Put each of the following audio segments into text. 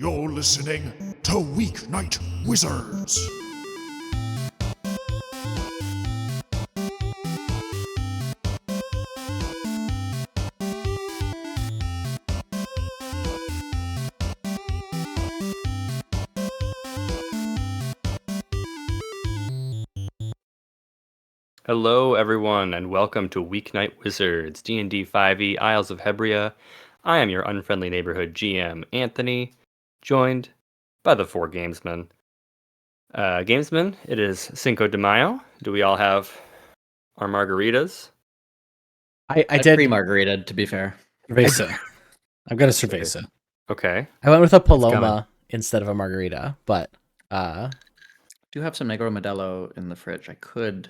You're listening to Weeknight Wizards. Hello, everyone, and welcome to Weeknight Wizards, D&D 5e, Isles of Hebria. I am your unfriendly neighborhood GM, Anthony, joined by the four gamesmen. Gamesmen, it is Cinco de Mayo. Do we all have our margaritas? I did pre-margarita, to be fair. cerveza. I've got a cerveza. Okay. I went with a Paloma instead of a margarita, but Do have some Negro Modelo in the fridge. I could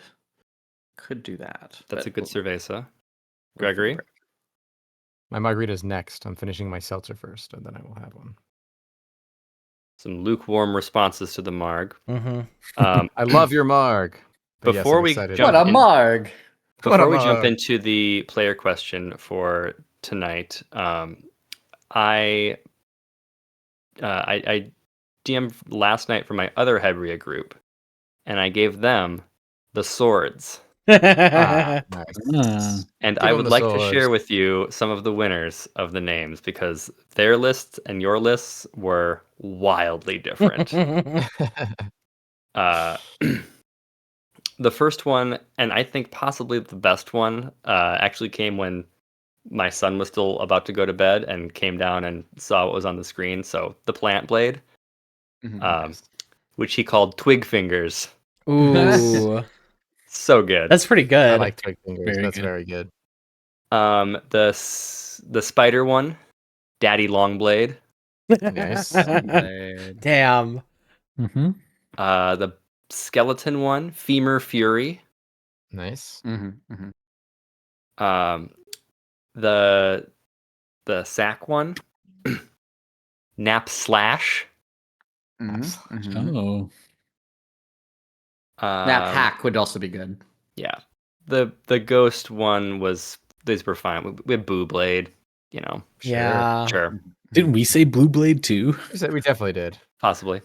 do that. That's but a good we'll- cerveza. Gregory? My margarita's next. I'm finishing my seltzer first, and then I will have one. Some lukewarm responses to the marg. mhm. I love your marg. But Before I'm we excited. jump What a in- marg! Before we jump into the player question for tonight, I DM'd last night for my other Hebria group, and I gave them the swords. Nice. And Give I them would the like to swords. share with you some of the winners of the names because their lists and your lists were wildly different. uh, the first one, and I think possibly the best one, actually came when my son was still about to go to bed and came down and saw what was on the screen. So the plant blade, which he called twig fingers. Ooh, So good. that's pretty good. I like twig fingers. Very That's good. very good. The spider one, Daddy Longblade. Nice. Damn. The skeleton one, Femur Fury. Nice. The sack one, Nap Slash. Oh. Um, Nap hack would also be good. Yeah. The ghost one was, these were fine. We had Boo Blade, you know. Yeah. Sure. Didn't we say Blue Blade too? We definitely did. Possibly.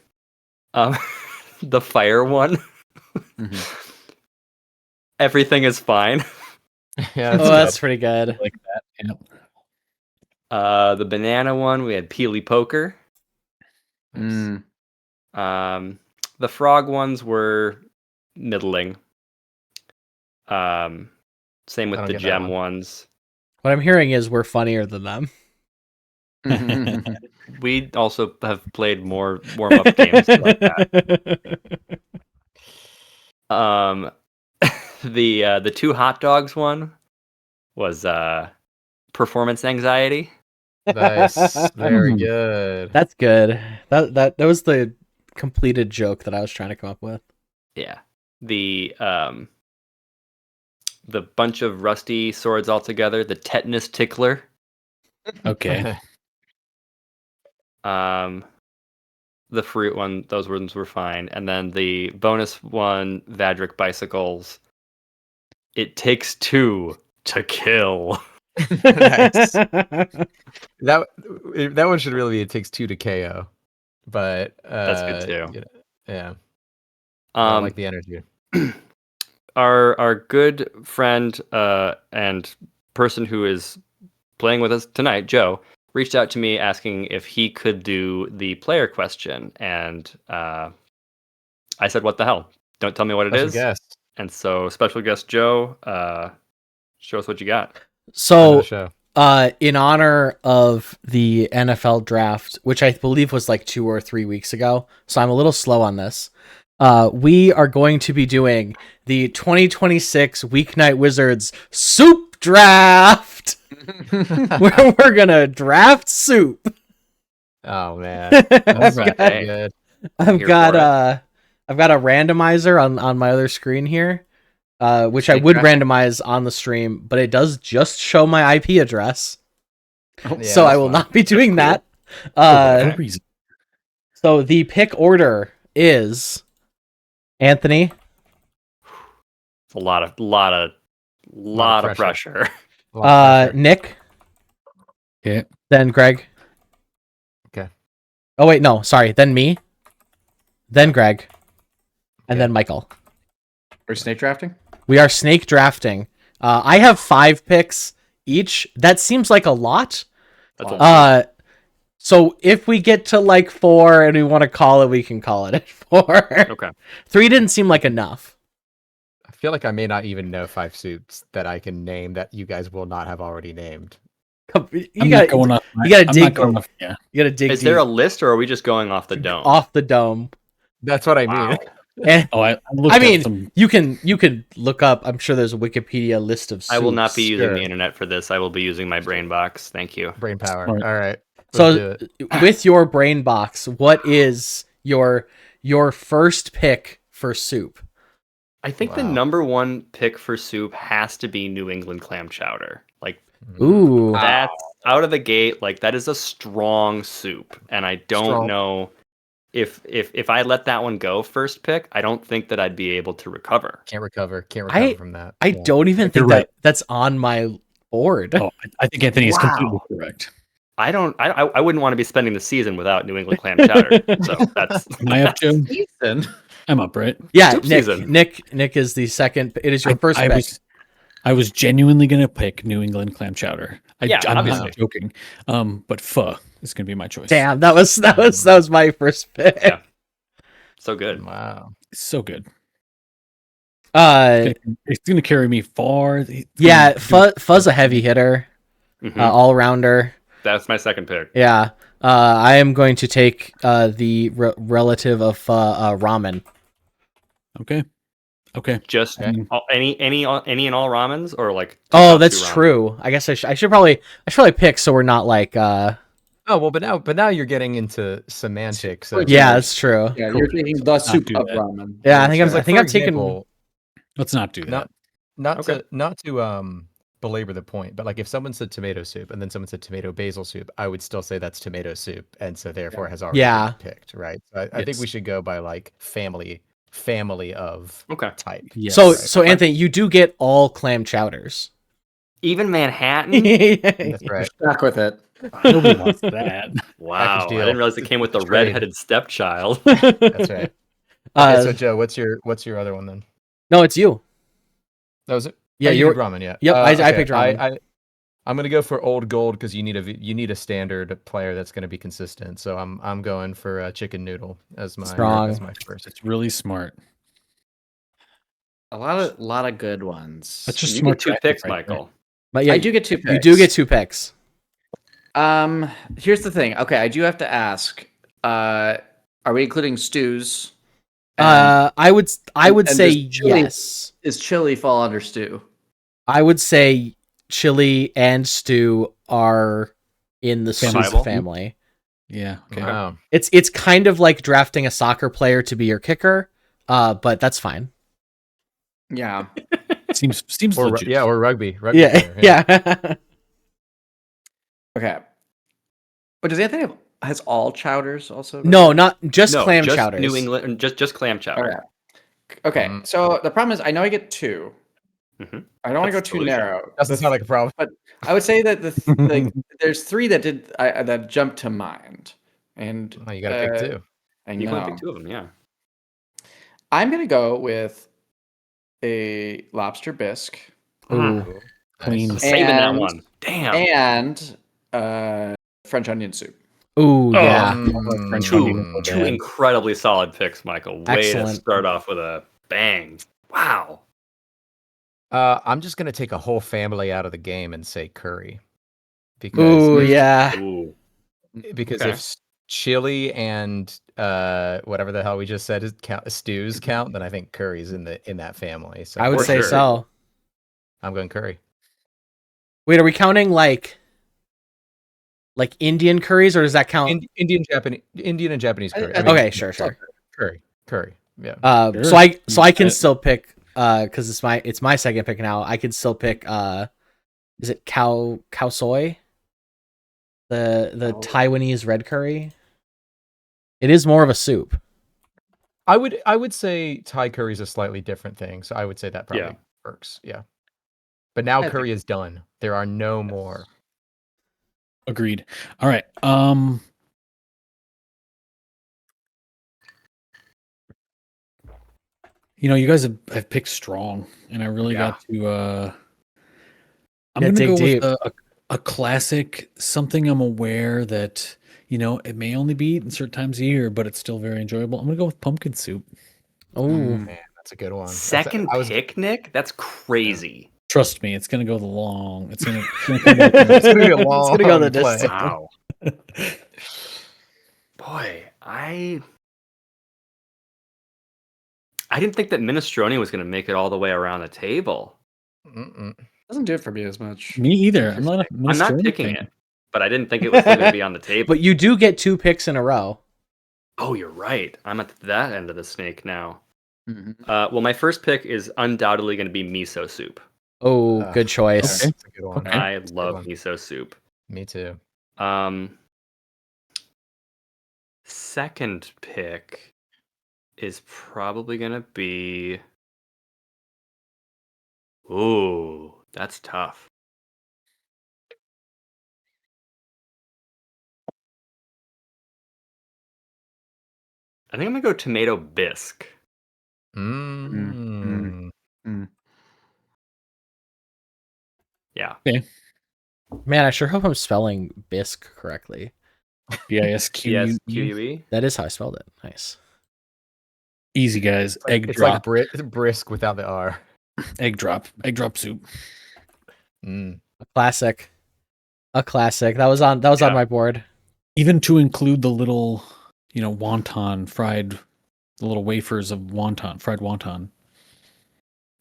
The fire one. Everything is fine. Yeah. That's pretty good. Like that. Yeah. The banana one, we had Peely Poker. Mm. The frog ones were middling. Same I with don't the get that gem one. ones. What I'm hearing is we're funnier than them. We also have played more warm-up games like that. The two hot dogs one was performance anxiety. Nice. Very good. That's good. That was the completed joke that I was trying to come up with. Yeah. The bunch of rusty swords all together, the tetanus tickler. Okay. The fruit one, those ones were fine. And then the bonus one, Vadric bicycles. It takes two to kill. Nice. That one should really be It Takes Two to KO. But That's good too. Yeah. I like the energy. Our good friend and person who is playing with us tonight, Joe, reached out to me asking if he could do the player question, and I said, "What the hell? Don't tell me what it Special is." guest. And so, special guest Joe, show us what you got. So, Show. in honor of the NFL draft, which I believe was like 2 or 3 weeks ago, so I'm a little slow on this. We are going to be doing the 2026 Weeknight Wizards Soup Draft. We're gonna draft soup. Oh man. That's I've got, good. I've Here got for I've got a randomizer on my other screen here, which I Snake would draft? randomize on the stream, but it does just show my IP address, Yeah, so I that's will fine. not be doing that. No reason. So the pick order is Anthony, It's a lot of pressure. A lot of pressure. Nick, Okay. then Greg, Okay. Oh wait, no, sorry. Then me, then Greg, and Okay. then Michael. Are we snake drafting? We are snake drafting. I have 5 picks each. That seems like a lot. That's a lot. So if we get to like 4 and we want to call it, we can call it at 4. Okay. 3 didn't seem like enough. I feel like I may not even know 5 soups that I can name that you guys will not have already named. You I'm not going gotta, off. you gotta I'm dig- not going off. Yeah. you gotta dig Is there a deep. list, or are we just going off the dome? Off the dome. That's what I Wow. mean. And Oh, I looked I at mean, some. you can look up. I'm sure there's a Wikipedia list of soups. I will not be using Sure. the internet for this. I will be using my brain box. Thank you. Brain power. Smart. All right. So Let's do it. with your brain box, what is your first pick for soup? I think the Wow. number 1 pick for soup has to be New England clam chowder. Like, Ooh. that's out of the gate. Like, that is a strong soup, and I don't Strong. know if I let that one go first pick. I don't think that I'd be able to recover. Can't recover I- from that. I Yeah. don't even think You're right. that's on my board. Oh, I think Anthony is Wow. completely correct. I wouldn't want to be spending the season without New England clam chowder. So that's Am I up, Joe? Ethan. I'm up, right? Yeah, Soup Nick. season. Nick is the second. It is your first I pick. I was genuinely gonna pick New England clam chowder. Yeah, I'm obviously. not joking. But pho is gonna be my choice. Damn, that was my first pick. Yeah. so good. Wow. It's so good. Uh, It's gonna carry me far. yeah, Fuzz a heavy hitter, Mhm. all rounder. That's my second pick. Yeah. I am going to take the relative of ramen. Okay. Just Okay. any and all ramens, or like Oh, tonkatsu that's ramen? true. I guess I should probably pick so we're not like Oh well, but now you're getting into semantics. of- yeah, that's true. Yeah, Cool. you're taking the soup do of that. ramen. Yeah, I think I'm Because, I think for I'm taking example, Let's not do that. not Okay. not to belabor the point, but like if someone said tomato soup and then someone said tomato basil soup, I would still say that's tomato soup, and so therefore has already Yeah. been picked, right? So I think Yes. we should go by like family of Okay. type. Yes. So Anthony, you do get all clam chowders. Even Manhattan. That's right. Stuck with it. Nobody wants that. Wow, I Package deal. didn't realize it came with the It's trade. redheaded stepchild. That's right. Uh, Okay, so Joe, what's your other one then? no, it's you. That was it. Yeah, Oh, you you're did ramen. Yeah. Yep, I okay, picked ramen. I'm gonna go for old gold because you need a standard player that's gonna be consistent. So I'm going for chicken noodle as my Strong. first. It's really smart. A lot of good ones. That's just You smart get 2 drafting picks, right there. Michael. But yeah, I do get 2 picks. you do get 2 picks. Here's the thing. Okay, I do have to ask. Are we including stews? I would and say does chili- yes. Is chili fall under stew? I would say chili and stew are in the soup Survival? family. Yeah. Okay. Wow. It's kind of like drafting a soccer player to be your kicker, but that's fine. Yeah. Seems Or legit. or rugby. Yeah, player, yeah. Okay. But does Anthony has all chowders also? No, not just No, clam just chowders. New England, just clam chowder. Okay. Mm. So the problem is, I know I get 2. Mhm. I don't want to go That's too delusional. narrow. Doesn't sound like a problem. I would say that there's 3 that that jumped to mind, and Oh, you gotta pick two. I You can know. only pick 2 of them, yeah. I'm gonna go with a lobster bisque Ooh. Clean. Nice. Saving that And- one. Damn. and French onion soup. Ooh, yeah. French Mm. onion. Two incredibly solid picks, Michael. Way Excellent. to start off with a bang. Wow. I'm just gonna take a whole family out of the game and say curry, because Ooh, yeah. Ooh. because Okay. if chili and whatever the hell we just said is stews count, then I think curry's in that family. So I would For say sure. so. I'm going curry. Wait, are we counting like Indian curries, or does that count? Indian and Japanese curry. I- Okay, sure. Curry. Yeah. Sure. So I can Yeah. still pick because it's my second pick now. I can still pick is it cow soy? The Taiwanese red curry. It is more of a soup. I would say Thai curry is a slightly different thing, so I would say that probably Yeah. works. Yeah. But now I curry is done. There are no more. Agreed. All right. you guys have picked strong, and I really got to. I'm Yeah, going to dig go deep. with a classic, something I'm aware that it may only be eaten certain times a year, but it's still very enjoyable. I'm going to go with pumpkin soup. Oh, Man, that's a good one. Second pick, Nick? That's crazy. Trust me, it's going to go the long. It's going to come with It's gonna be a It's gonna go the long play. distance. Wow. Boy, I didn't think that minestrone was going to make it all the way around the table. Doesn't do it for me as much. Me either. I'm not a I'm not minestrone picking fan. it, but I didn't think it was still going to be on the table. but you do get 2 picks in a row. Oh, you're right. I'm at that end of the snake now. Mhm. Well, my first pick is undoubtedly going to be miso soup. Oh, good choice. Okay. That's a good one. Okay. I That's a good love one. miso soup. Me too. Second pick is probably going to be... Ooh, that's tough. I think I'm going to go tomato bisque. Mm. Yeah. Man, I sure hope I'm spelling bisque correctly. BISQUE. BSQUE? That is how I spelled it. Nice. Easy, guys. Egg It's drop. like brisk without the R. Egg drop. Egg drop soup. Mm. A classic. That was on Yeah. my board. Even to include the little, wonton fried, the little wafers of fried wonton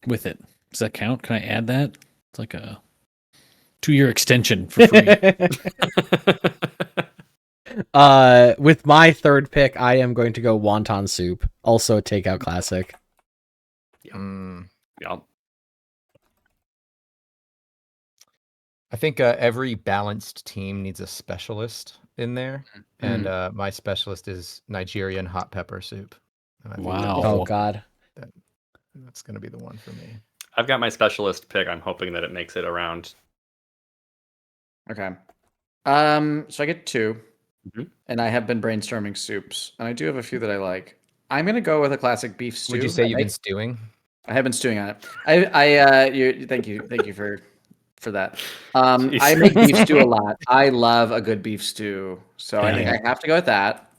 with it. Does that count? Can I add that? It's like a 2-year extension for free. With my third pick, I am going to go wonton soup, also a takeout classic. Mm. Yeah. I think every balanced team needs a specialist in there, and my specialist is Nigerian hot pepper soup. And I think Wow. Oh God. that's going to be the one for me. I've got my specialist pick. I'm hoping that it makes it around. Okay. So I get 2, Mhm. and I have been brainstorming soups, and I do have a few that I like. I'm gonna go with a classic beef stew. Would you say you've been stewing? I have been stewing on it. Thank you for that. Jeez. I make beef stew a lot. I love a good beef stew, so I think I have to go with that.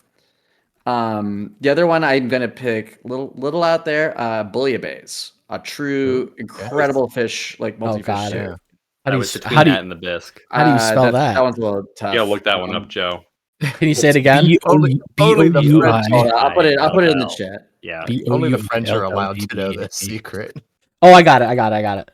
The other one I'm gonna pick, little out there, bouillabaisse, a true incredible fish like multi-fish God. stew. Yeah. How I do was you between how do that you, and the bisque. how do you spell that? That one's a little tough. Yeah, look that one up, Joe. Can you say it again? Only the B-O-U-I. Hold on, I'll put it in the chat. Yeah. Only the French are allowed to know this secret. Oh, I got it.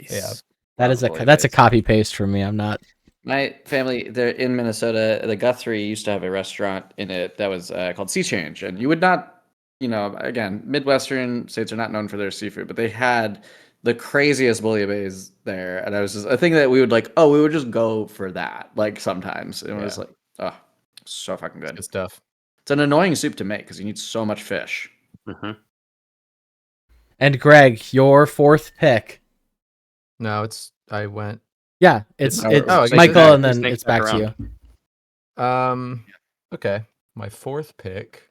Yeah. That's a copy paste from me. I'm not. My family, they're in Minnesota. The Guthrie used to have a restaurant in it that was called Sea Change, and you would not, again, Midwestern states are not known for their seafood, but they had the craziest bouillabaisse there, and I was just a thing that we would just go for that, like sometimes. It was like, oh, so fucking good. Good stuff. It's an annoying soup to make because you need so much fish. Mm-hmm. And Greg, your fourth pick. No, I went. Yeah, it's it's Michael, and then Snake it's back back to you. Okay. My fourth pick.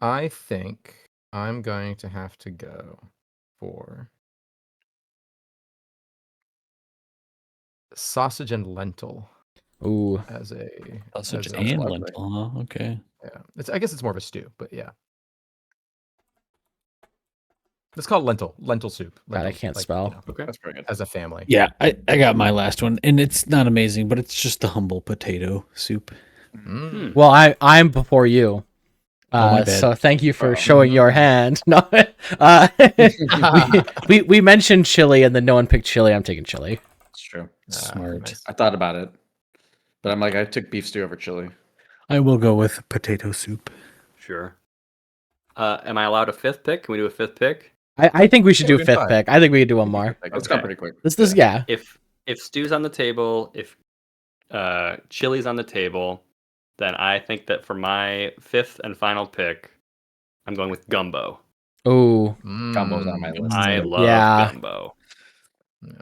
I think I'm going to have to go for sausage and lentil Ooh, as a Sausage as a- and lovely. lentil, huh? Okay. Yeah, I guess it's more of a stew, but yeah. It's called lentil soup. God, I Lentil, can't spell. Okay. That's pretty good. as a family. Yeah, I got my last one, and it's not amazing, but it's just the humble potato soup. Mm. well, I'm before you. my bad. So thank you for showing your hand. No, we mentioned chili, and then no one picked chili. I'm taking chili. It's true. Smart. Nice. I thought about it, but I'm like, I took beef stew over chili. I will go with potato soup. Sure. Am I allowed a fifth pick? Can we do a fifth pick? I think we should do a we can fifth try. pick. I think we could do one more. It's gone pretty quick. This yeah. If stew's on the table, if chili's on the table, then I think that for my fifth and final pick, I'm going with gumbo. Ooh, Gumbo's on my list. I love Yeah. gumbo. Yeah.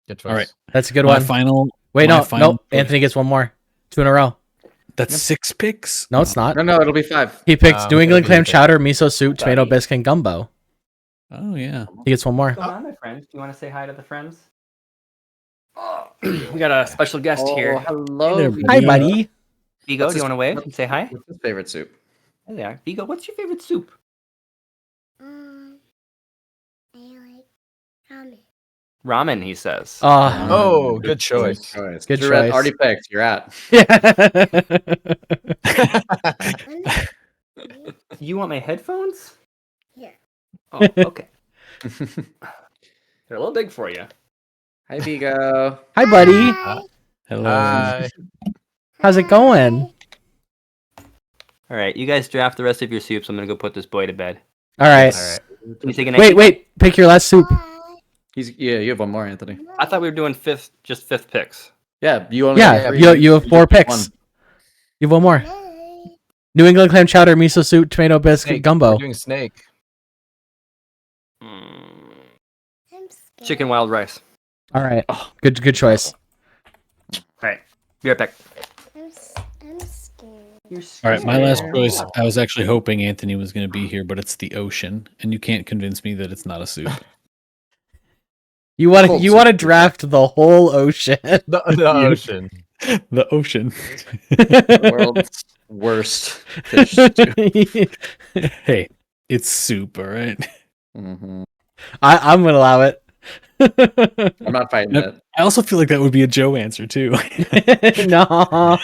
Good choice. All right. that's a good My one. final Wait, My no, final no. choice. Anthony gets one more. 2 in a row. That's 6 picks. No, it's not. No, it'll be 5. He picked New it'll England be clam the- chowder, miso soup, tomato Buddy. biscuit, and gumbo. Oh yeah. He gets one more. Come on, my friend. Do you want to say hi to the friends? Oh, we got a special guest here. Hello. Hey there, Vigo. Hi, buddy. Vigo, What's do you his- want to wave and say hi? What's his favorite soup? There they are. Vigo, what's your favorite soup? I like ramen. Ramen, he says. Oh, good choice. Good Drew, choice. already picked. You're out. You want my headphones? Yeah. Oh, okay. They're a little big for you. Hi, Vigo. Hi, buddy. Hi. Hello. Hi. How's it going? All right, you guys draft the rest of your soups. I'm gonna go put this boy to bed. All right. All right. Can you say goodnight? Wait. Pick your last soup. Bye. You have one more, Anthony. I thought we were doing fifth picks. Yeah, you only Yeah, have 3. you have 4 just pick picks. one. You have one more. Bye. New England clam chowder, miso soup, tomato biscuit, Snake. gumbo. We're doing snake. Mm, I'm scared. chicken wild rice. All right. Good choice. All right, be right back. I'm scared. You're All right, my last scared. choice. I was actually hoping Anthony was going to be here, but it's the ocean, and you can't convince me that it's not a soup. You want Cold to soup. draft the whole ocean. The ocean. The ocean. The world's worst fish stew. Hey, it's soup, all right. Mhm. I'm gonna allow it. I'm not fighting Yep. it. I also feel like that would be a Joe answer too. No, I'm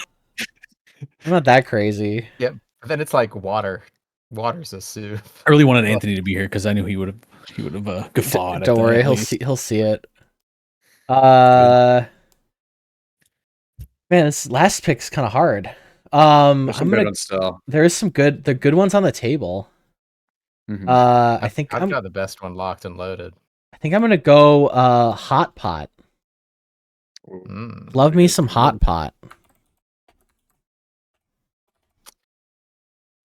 not that crazy. But then it's like water. Water's a soup. I really wanted Anthony to be here because I knew he would have guffawed. Don't at worry, that at he'll least. see it. Man, this last pick's kind of hard. There's I'm some good gonna. ones still. There is some good. The good ones on the table. Mhm. I think I've I'm. got the best one locked and loaded. I think I'm gonna go. Hot pot. Mm. Love me some hot pot.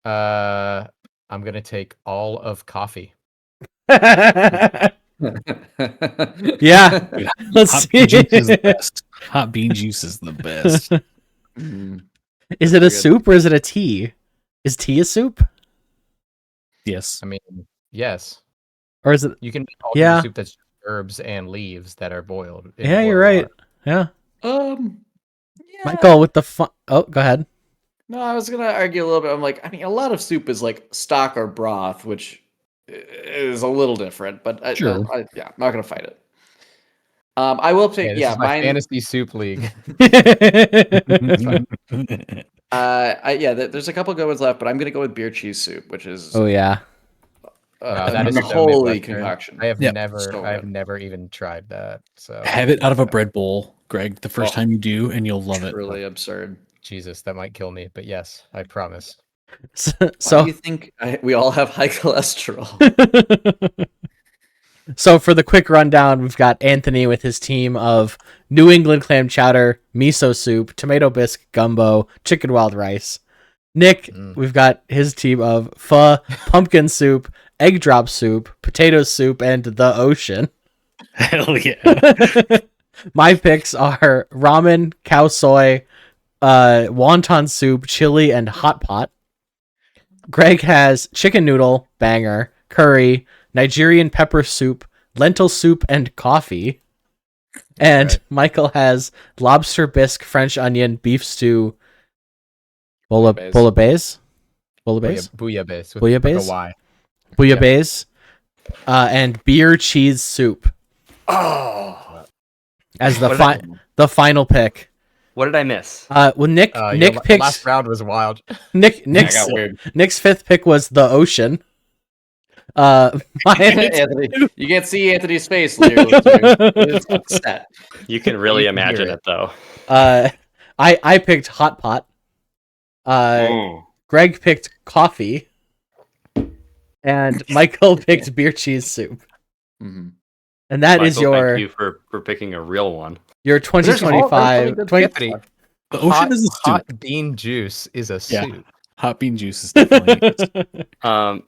I'm gonna take all of coffee. Yeah. Dude, Let's Hot see. bean juice is the best. Hot bean juice is the best. Mhm. Is it a Good. soup or is it a tea? Is tea a soup Yes. I mean, yes, or is it? you can make all Yeah. soup that's herbs and leaves that are boiled. in Yeah, you're boiled right. water. Yeah, Yeah. Michael with the fun. Oh, go ahead. No, I was gonna argue a little bit. I'm like, I mean, a lot of soup is like stock or broth, which is a little different. But Sure. I'm not gonna fight it. I will Hey, pick. this Yeah, is my mine. fantasy soup league. There's a couple good ones left, but I'm gonna go with beer cheese soup, which is Oh yeah. That is a so holy Midwestern. concoction. I have Yep. So I have good. never even tried that. So Have it out of a bread bowl, Greg, the first Oh. time you do, and you'll love it. Really absurd. Jesus, that might kill me. But yes, I promise. So, Why do you think we all have high cholesterol? so for the quick rundown, we've got Anthony with his team of New England clam chowder, miso soup, tomato bisque gumbo, chicken wild rice. Nick, we've got his team of pho, pumpkin soup, egg drop soup, potato soup, and the ocean. Hell yeah. My picks are ramen, cow soy, wonton soup, chili, and hot pot. Greg has chicken noodle, banger, curry, Nigerian pepper soup, lentil soup, and coffee. And Right. Michael has lobster bisque, French onion, beef stew, Bouillabaisse. bouillabaisse, bouillabaisse, Bouillabaisse. With Bouillabaisse? a Y. bouillabaisse, and beer cheese soup Oh, as the What did the final pick. what did I miss? Well, Nick The last picks round was wild. Nick's got weird. Nick's fifth pick was the ocean. Mine, Anthony, you can't see Anthony's face. It's upset. You can really You can imagine hear it though. I picked hot pot. Greg picked coffee, and Michael picked beer cheese soup. Mhm. And that is Michael, your thank you for picking a real one. your There's all- there's really 2025. good 20 stuff. The ocean is a soup. Hot bean juice is a Yeah. soup. Hot bean juice is definitely.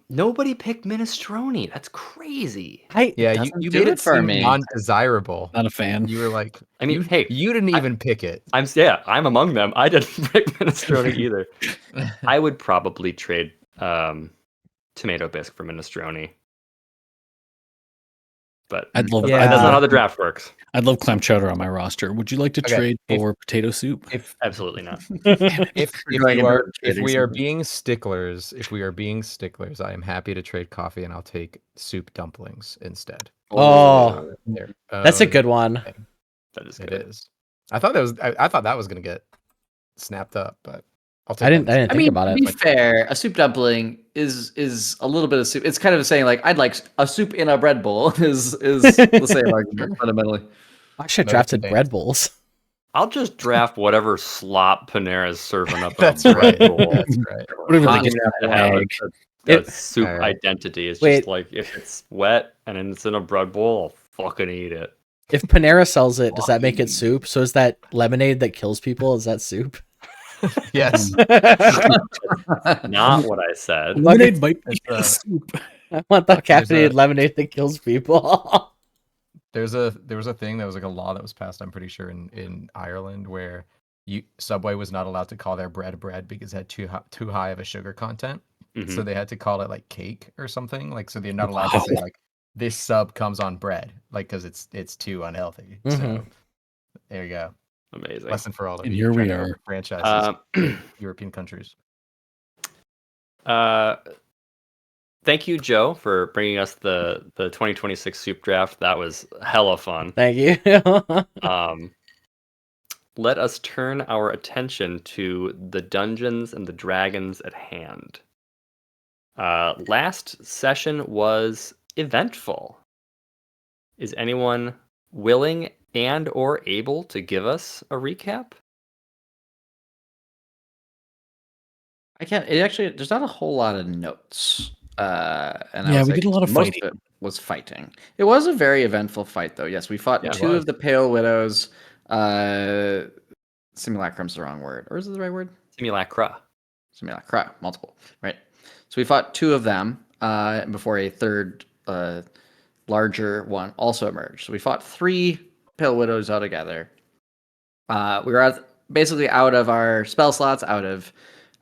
Nobody picked minestrone. That's crazy. Yeah, doesn't you do made it it for seem me. non-desirable. Not a fan. You were like, I mean, hey, you didn't even pick it. I'm among them. I didn't pick minestrone either. I would probably trade tomato bisque for minestrone. But I'd love. Yeah. that's not how the draft works. I'd love clam chowder on my roster. Would you like to Okay, trade if- for potato soup? If Absolutely not. if going you into are a if trading we are system. being sticklers, I am happy to trade coffee and I'll take soup dumplings instead. Oh, There. that's a good one. That is It good. is. I thought that was gonna get snapped up, but I'll take I didn't that instead. think I mean, about to it. be fair, a soup dumpling is a little bit of soup. It's kind of saying like I'd like a soup in a bread bowl is the same argument fundamentally. I should have No drafted thanks. bread bowls. I'll just draft whatever slop Panera's serving up in That's a bread right. bowl. That's right. Whatever they Hot get to in have the bag. a It- soup All right. identity. It's Wait. just like if it's wet and it's in a bread bowl, I'll fucking eat it. If Panera sells it, does that make it soup? So is that lemonade that kills people? Is that soup? Yes. Not what I said. Lemonade might be It's, soup. I want that There's caffeinated a- lemonade that kills people. there was a thing that was like a law that was passed, I'm pretty sure in Ireland, where Subway was not allowed to call their bread because it had too high of a sugar content. Mhm. So they had to call it like cake or something. Like, so they're not allowed to say like this sub comes on bread, like, because it's too unhealthy. So Mhm. there you go. Amazing. Lesson for all of And you. here we trying to are. open franchises Uh, in European countries. Thank you, Joe, for bringing us the 2026 soup draft. That was hella fun. Thank you. Let us turn our attention to the Dungeons and the Dragons at hand. Last session was eventful. Is anyone willing and or able to give us a recap? I can't. It actually, there's not a whole lot of notes. And I Yeah, would we say did a lot of most fighting. of it was fighting. It was a very eventful fight, though. Yes, we fought Yeah, it two was. of the Pale Widows. Simulacrum's the wrong word, or is it the right word? Simulacra. Simulacra, multiple, right? So we fought two of them before a third, larger one also emerged. So we fought three Pale Widows altogether. We were basically out of our spell slots, out of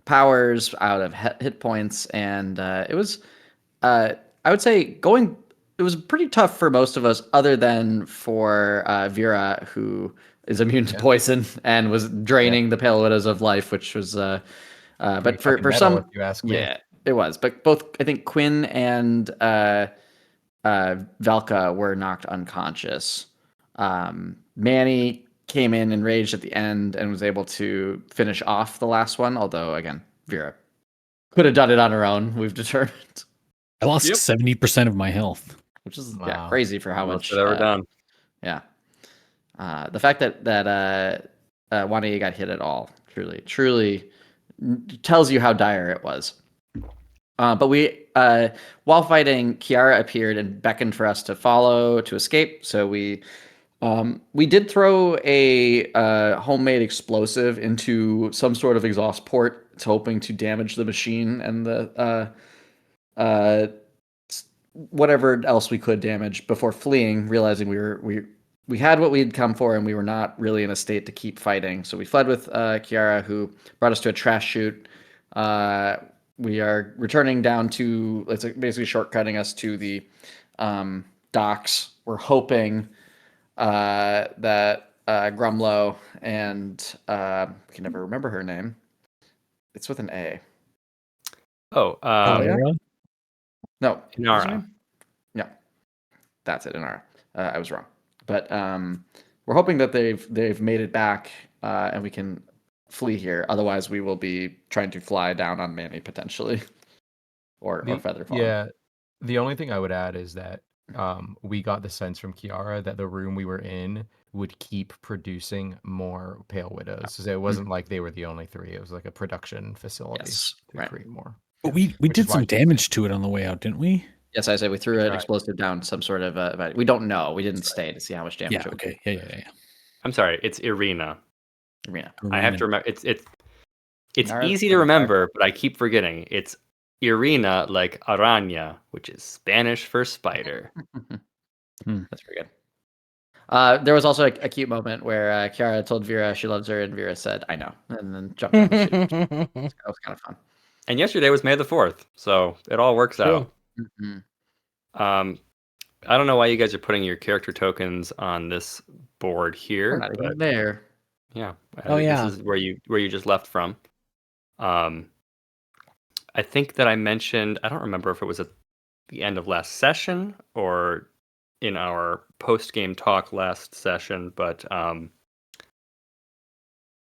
powers, out of hit points, and it was, I would say, it was pretty tough for most of us, other than for Vera, who is immune to poison and was draining the Pale Widows of life, which was, Pretty but for fucking metal, some, if you ask me. yeah, it was. But both, I think, Quinn and Velka were knocked unconscious. Manny came in enraged at the end and was able to finish off the last one. Although, again, Vera could have done it on her own. We've determined, I lost Yep. 70% of my health. which is Wow. crazy for how Most much. I've ever done. Yeah, the fact that Wanae got hit at all truly tells you how dire it was. But we, while fighting, Kiara appeared and beckoned for us to follow to escape. So we did throw a homemade explosive into some sort of exhaust port. It's hoping to damage the machine and the whatever else we could damage before fleeing, realizing we had what we'd come for and we were not really in a state to keep fighting. So we fled with Kiara, who brought us to a trash chute. We are returning down to, it's basically shortcutting us to the docks. We're hoping that Grumlow and I can never remember her name. It's with an A. Oh, yeah? No, what's her Inara. name? No, that's it. Inara. I was wrong, but we're hoping that they've made it back and we can flee here. Otherwise, we will be trying to fly down on Manny potentially, or Featherfall. Yeah. The only thing I would add is that we got the sense from Kiara that the room we were in would keep producing more Pale Widows. So it wasn't like they were the only three. It was like a production facility Yes, to right. create more. But we Which is did why some she- damage to it on the way out, didn't we? Yes, I said we threw an Right. explosive down some sort of. We don't know. We didn't stay to see how much damage Yeah. it would Okay. Yeah. I'm sorry, it's Irina. do. Arena. I have to remember it's It's Alright, easy to okay. remember, but I keep forgetting. It's Irina, like araña, which is Spanish for spider. That's pretty good. There was also a cute moment where Kiara told Vera she loves her, and Vera said, "I know," and then jumped on the shoot. That was kind of fun. And yesterday was May the 4th, so it all works out. Mhm. I don't know why you guys are putting your character tokens on this board We're here, not but even there. yeah, Oh, yeah. this is where you just left from. I think that I mentioned, I don't remember if it was at the end of last session or in our post-game talk last session, but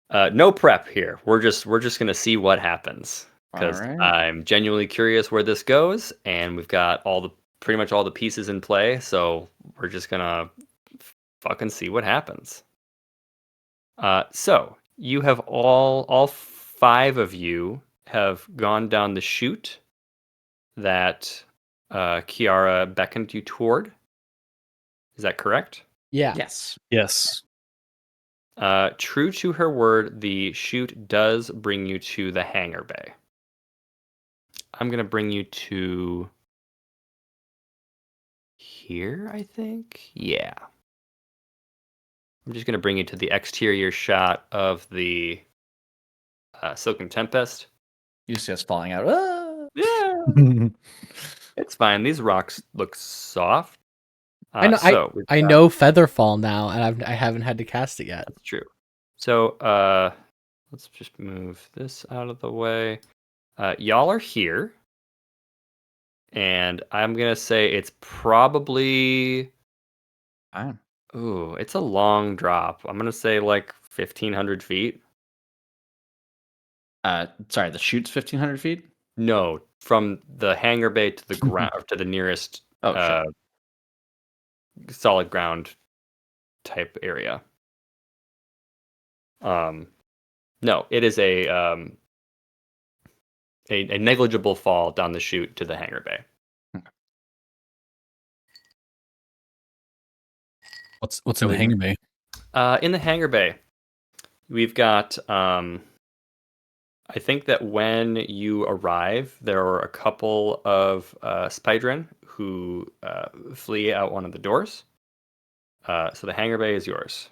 no prep here. We're just gonna see what happens because Alright. I'm genuinely curious where this goes, and we've got pretty much all the pieces in play, so we're just gonna fucking see what happens. So you have all 5 of you have gone down the chute that Kiara beckoned you toward. Is that correct? Yeah. Yes. Yes. True to her word, the chute does bring you to the hangar bay. I'm gonna bring you to here, I think. Yeah. I'm just gonna bring you to the exterior shot of the Silken Tempest. You see us falling out. Ah! Yeah, it's fine. These rocks look soft. I know. So we've I got- know Featherfall now, and I haven't had to cast it yet. That's true. So let's just move this out of the way. Y'all are here. And I'm gonna say it's probably Fine. ooh, it's a long drop. I'm gonna say like 1,500 feet. Sorry, the chute's 1,500 feet. No, from the hangar bay to the ground to the nearest Oh shit. solid ground type area. No, it is a negligible fall down the chute to the hangar bay. What's in the hangar bay? In the hangar bay, we've got I think that when you arrive, there are a couple of Spydren who flee out one of the doors. So the hangar bay is yours.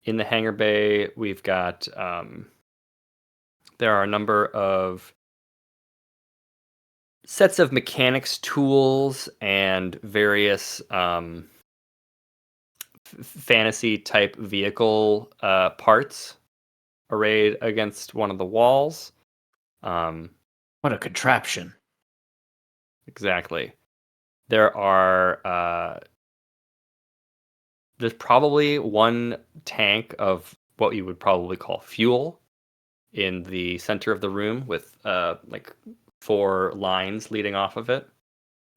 In the hangar bay, we've got there are a number of sets of mechanics tools and various fantasy type vehicle parts arrayed against one of the walls. What a contraption. Exactly. There are there's probably one tank of what you would probably call fuel in the center of the room with like 4 lines leading off of it,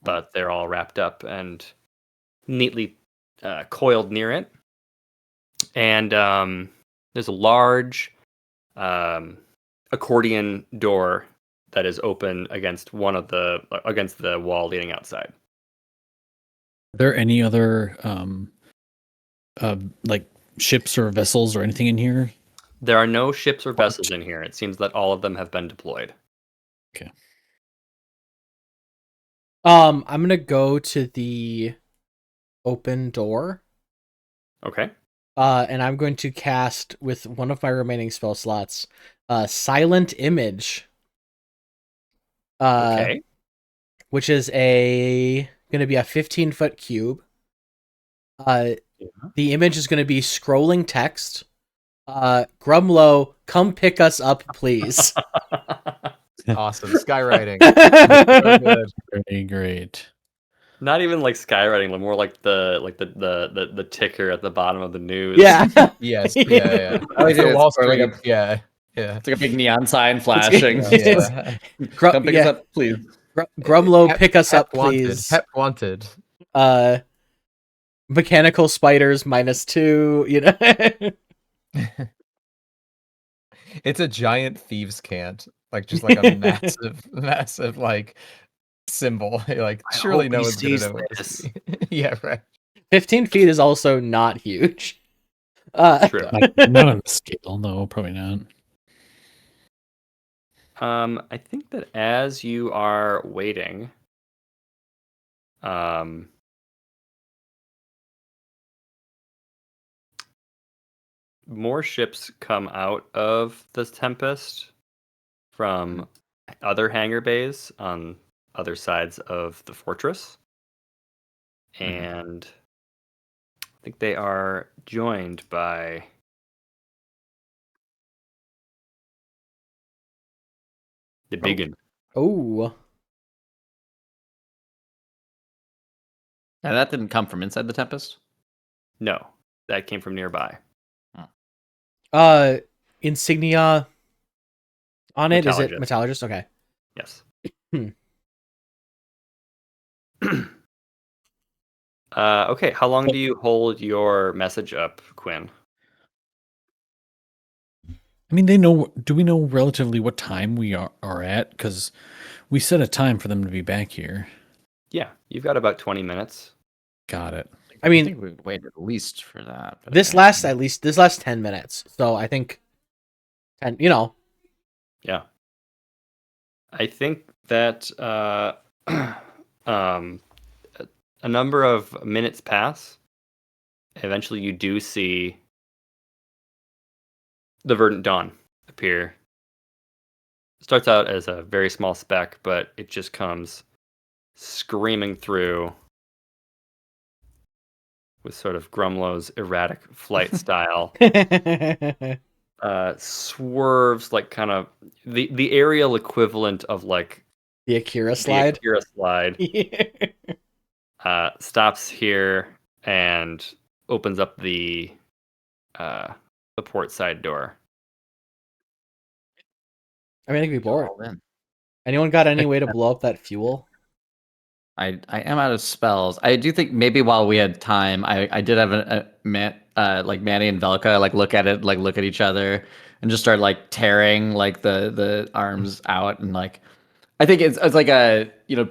but they're all wrapped up and neatly coiled near it. And there's a large accordion door that is open against the wall leading outside. Are there any other like ships or vessels or anything in here? There are no ships or vessels in here. It seems that all of them have been deployed. Okay. I'm gonna go to the open door. Okay. And I'm going to cast with one of my remaining spell slots, Silent Image. Okay. Which is gonna be a 15-foot cube. The image is gonna be scrolling text. Grumlow, come pick us up, please. Awesome. Skywriting. So good. Very great. Not even like skywriting, but more like the ticker at the bottom of the news. Yeah. Yes. Yeah. Oh, It's the it's Wall or like Street. Yeah. It's like a big neon sign flashing. Yeah. Come pick us up, please. Grumlow, pick us up, wanted. please. Hep wanted. Mechanical spiders -2, you know. It's a giant thieves' cant, like just like a massive like symbol. Like I surely hope no he one's gonna sees know what this this. is. Yeah, right. 15 feet is also not huge. True. Not on the scale, no, probably not. I think that as you are waiting, more ships come out of the Tempest from other hangar bays on other sides of the fortress. And I think they are joined by the Biggin. Oh, And that didn't come from inside the Tempest. No, that came from nearby. insignia on it. Is it Metallurgist. metallurgist? Okay. Yes. Hmm. Okay, how long do you hold your message up, Quinn? I mean, they know. Do we know relatively what time we are at? Because we set a time for them to be back here. Yeah, you've got about 20 minutes. Got it. I mean, think we would wait at least for that. But this okay. lasts 10 minutes. So I think 10, Yeah. I think that a number of minutes pass. Eventually, you do see the Verdant Dawn appear. Starts out as a very small speck, but it just comes screaming through with sort of Grumlow's erratic flight style. Swerves like kind of the aerial equivalent of like the Akira the slide. Akira slide. Stops here and opens up the port side door. I mean, I think we blow it. All in. Anyone got any way to blow up that fuel? I am out of spells. I do think maybe while we had time, I did have like Manny and Velka like look at each other and just start like tearing like the arms out, and like I think it's like a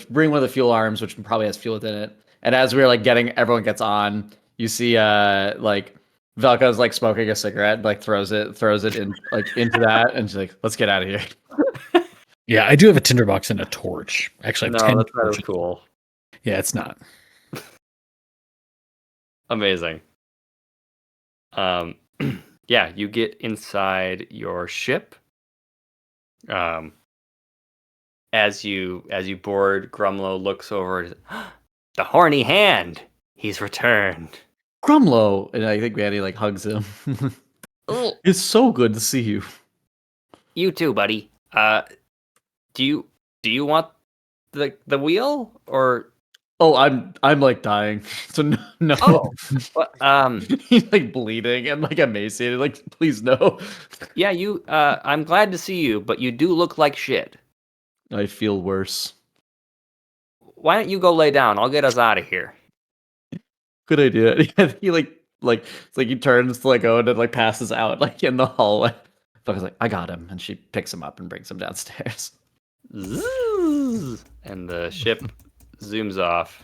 bring one of the fuel arms, which probably has fuel within it. And as we're like everyone gets on, you see like Velka's like smoking a cigarette, like throws it in like into that, and she's like, let's get out of here. Yeah, I do have a tinderbox and a torch. Actually, I have 10 No, that's not as torches. cool. Yeah, it's not. Amazing. Yeah, you get inside your ship. As you board, Grumlow looks over. The horny hand. He's returned. Grumlow, and I think Manny like hugs him. It's so good to see you. You too, buddy. Do you want the wheel or? Oh, I'm like dying. So no. Oh, He's like bleeding and like emaciated. Like, please no. yeah. I'm glad to see you, but you do look like shit. I feel worse. Why don't you go lay down? I'll get us out of here. Good idea. He it's like he turns to like go and then like passes out like in the hallway. Fucker's like, I got him, and she picks him up and brings him downstairs. Zzz, and the ship zooms off,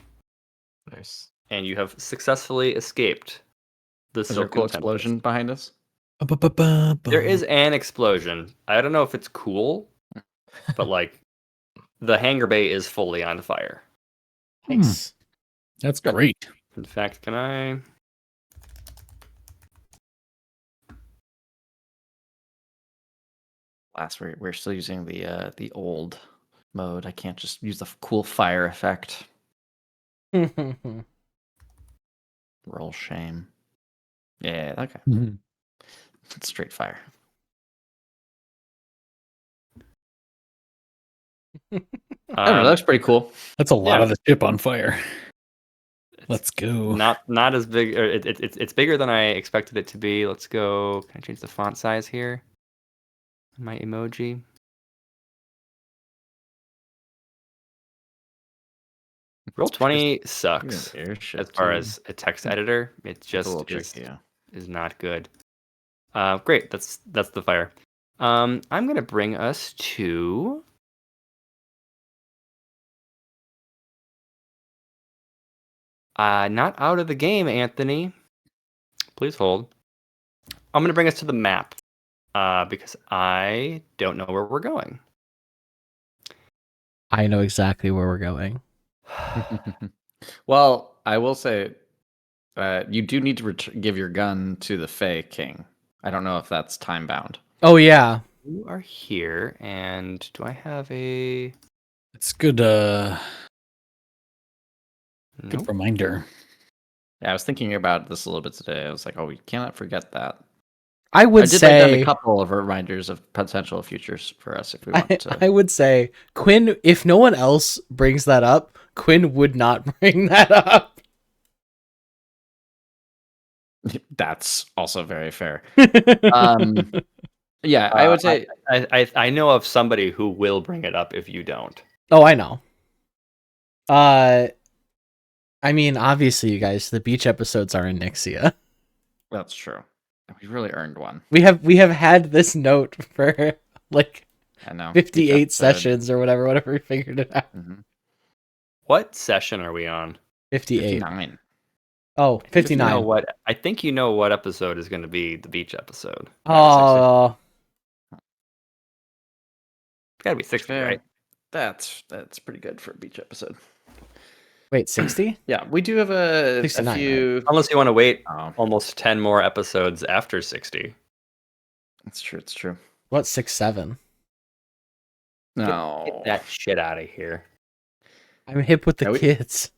Nice. and you have successfully escaped the Is there a Silken cool Tempest. explosion behind us? There is an explosion. I don't know if it's cool, but like the hangar bay is fully on fire. Nice. That's great. In fact, can I? Last, we're still using the old mode. I can't just use the cool fire effect. Roll shame. Yeah, okay. Mhm. It's straight fire. I don't know. That looks pretty cool. That's a lot Yeah. of the ship on fire. Let's go. Not as big. Or it's bigger than I expected it to be. Let's go. Can I change the font size here? My emoji. Roll20 sucks Airship as far too. as a text editor. It It's a just little is, tricky, yeah. is not good. Great. That's the fire. I'm gonna bring us to. Not out of the game, Anthony. Please hold. I'm gonna bring us to the map. Because I don't know where we're going. I know exactly where we're going. Well, I will say, you do need to give your gun to the Fey King. I don't know if that's time bound. Oh yeah. You are here, and do I have a... It's good. Good Nope. reminder. Yeah, I was thinking about this a little bit today. I was like, oh, we cannot forget that. I would I did write down a say couple of reminders of potential futures for us if we want to. I would say Quinn, if no one else brings that up, Quinn would not bring that up. That's also very fair. Yeah, I would say I know of somebody who will bring it up if you don't. Oh, I know. I mean, obviously, you guys, the beach episodes are in Nixia. that's true. We really earned one. We have had this note for like I know. 58 sessions or whatever we figured it out. Mm-hmm. What session are we on? 58. 59. Oh, 59. I think you know what episode is going to be the beach episode. Oh, It's got to be 60, Fair. right? That's pretty good for a beach episode. wait, 60? Yeah, we do have a 69, few. Unless you want to wait Oh, almost 10 more episodes after 60. it's true. It's true. What, 6-7? No. Get that shit out of here. I'm hip with the Yeah, kids.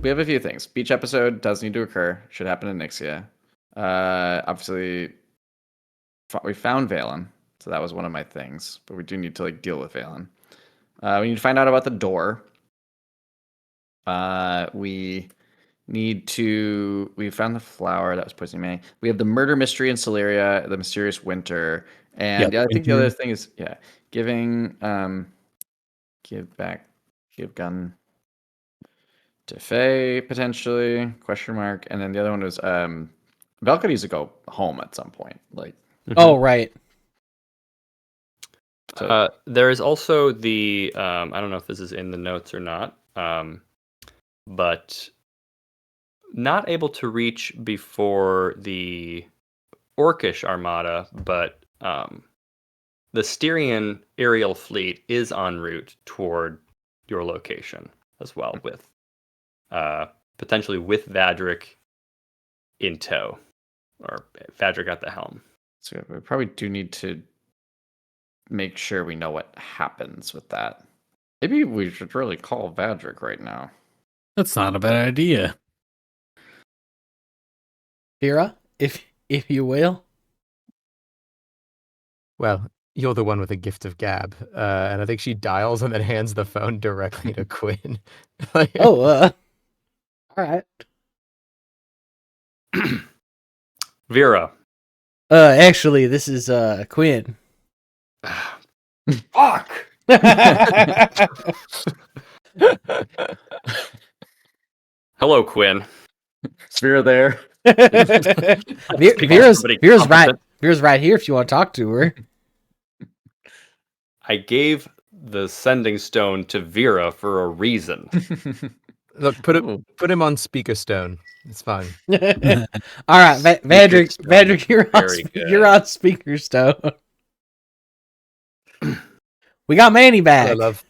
We have a few things. Beach episode does need to occur. Should happen in Nixia. Obviously, we found Valen, so that was one of my things. But we do need to deal with Valen. We need to find out about the door. We found the flower that was poisoning May. We have the murder mystery in Celeria, the mysterious winter, and Yep, I think the other winter. thing is giving give gun to Faye potentially ? And then the other one was Velka needs to go home at some point. Oh, right. So, There is also the I don't know if this is in the notes or not, but not able to reach before the Orcish armada, but the Styrian aerial fleet is en route toward your location as well, with potentially with Vadric in tow, or Vadric at the helm. so we probably do need to make sure we know what happens with that. Maybe we should really call Vadric right now. That's not a bad idea. Kira, if you will. Well, you're the one with a gift of gab, and I think she dials and then hands the phone directly to Quinn. Oh, all right. Vera. Actually, this is Quinn. Fuck! Hello, Quinn. Sphere there. Vera's right here if you want to talk to her. I gave the sending stone to Vera for a reason. Look, put him on speaker stone. It's fine. All right, Vadric, you're on speaker stone. We got Manny back. I love.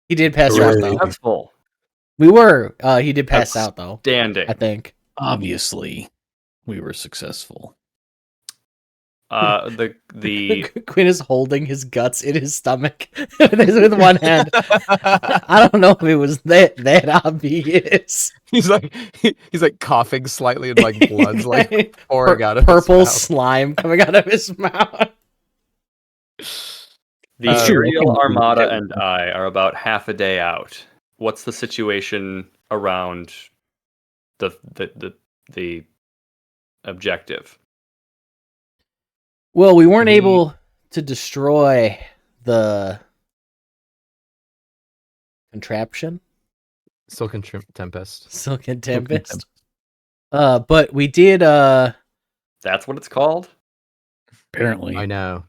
He did pass out though. Successful. We were. He did pass out though. Standing. I think. Obviously, we were successful. The Quinn is holding his guts in his stomach with one hand. I don't know if it was that obvious. He's like coughing slightly, and like blood's like pouring out of purple his mouth. slime coming out of his mouth. The Imperial Armada and I are about half a day out. What's the situation around the objective? Well, we weren't able to destroy the contraption. Silken Tempest. Silken Tempest. But we did. That's what it's called? Apparently, I know.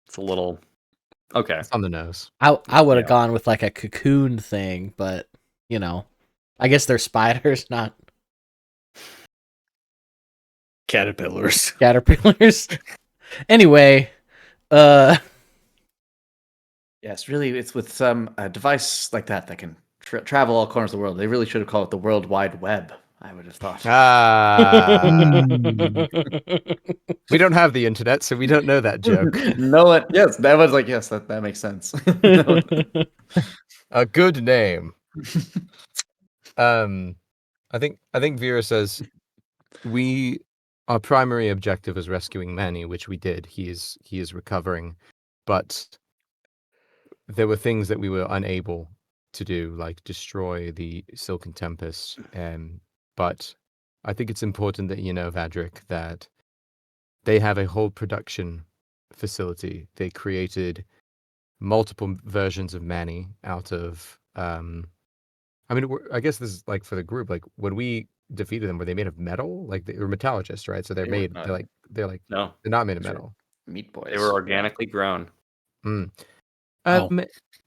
It's a little. Okay. It's on the nose. I would have gone with like a cocoon thing, but I guess they're spiders, not caterpillars. Caterpillars. Anyway, Yeah, Yes, really, it's with some device like that can travel all corners of the world. They really should have called it the World Wide Web, I would have thought. Ah, Mm. we don't have the internet, so we don't know that joke. No one, yes, that was like, yes, that makes sense. No one- A good name. I think Vera says our primary objective is rescuing Manny, which we did. He is recovering, but there were things that we were unable to do, like destroy the Silken Tempest. But I think it's important that you know, Vadric, that they have a whole production facility. They created multiple versions of Manny out of. I mean, I guess this is like for the group. Like when we defeated them, were they made of metal? Like they were metallurgists, right? So they're They were made. not. They're No, not made of These are metal. Meat Boys. they were organically grown. Mm. Oh.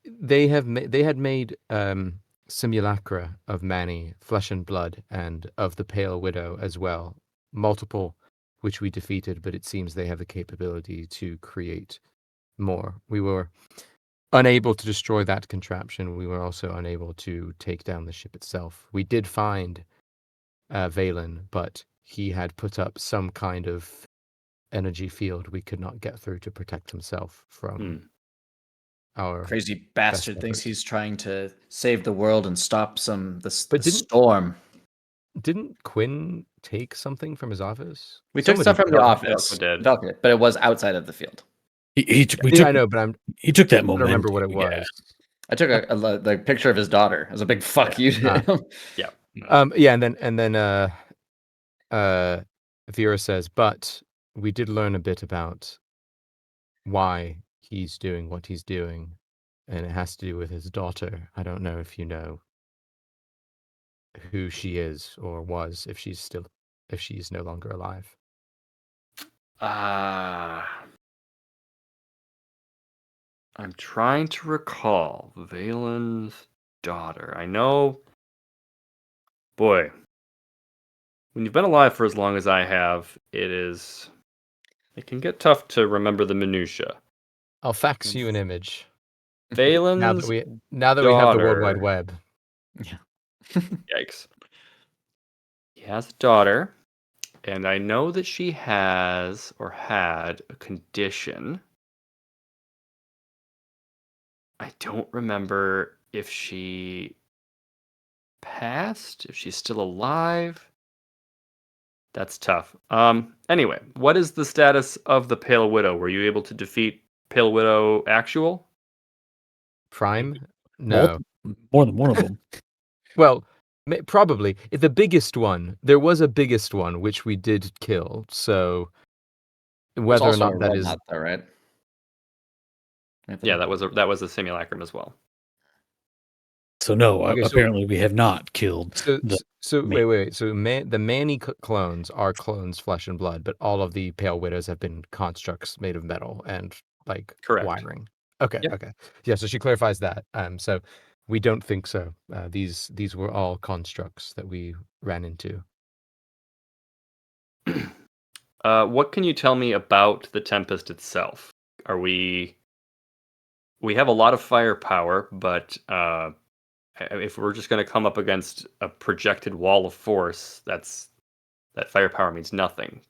They had made simulacra of Manny, flesh and blood, and of the Pale Widow as well. Multiple, which we defeated, but it seems they have the capability to create more. We were unable to destroy that contraption. We were also unable to take down the ship itself. We did find Valen, but he had put up some kind of energy field we could not get through to protect himself from our Crazy bastard thinks efforts. he's trying to save the world and stop But the storm. Didn't Quinn take something from his office? We took Somebody stuff from the did. office, Velcro did. Velcro, but it was outside of the field. Yeah, I know, but he took that I don't momentum. remember what it Yeah. was. I took a picture of his daughter as a big fuck you to him. Yeah. Yeah, and then Vera says, but we did learn a bit about why he's doing what he's doing, and it has to do with his daughter. I don't know if you know who she is or was, if she's no longer alive. I'm trying to recall Valen's daughter. I know, boy, when you've been alive for as long as I have, it can get tough to remember the minutia. I'll fax you an image Valen's now that we have the World daughter. Wide Web. Yikes. He has a daughter, and I know that she has or had a condition. I don't remember if she passed, if she's still alive. That's tough. Anyway, what is the status of the Pale Widow? Were you able to defeat Pale Widow actual? Prime? No. More than one of them. Well, probably. The biggest one, there was a biggest one, which we did kill. So There's whether or also not a that red is. knot there, right? Yeah, that was a simulacrum as well. So no, Okay, so- apparently we have not killed. So Man. wait. So the Manny clones are clones, flesh and blood, but all of the Pale Widows have been constructs made of metal and like Correct. wiring. Okay, Yep. okay. Yeah, so she clarifies that. So we don't think so. These were all constructs that we ran into. What can you tell me about the Tempest itself? We have a lot of firepower, but if we're just going to come up against a projected wall of force, that firepower means nothing.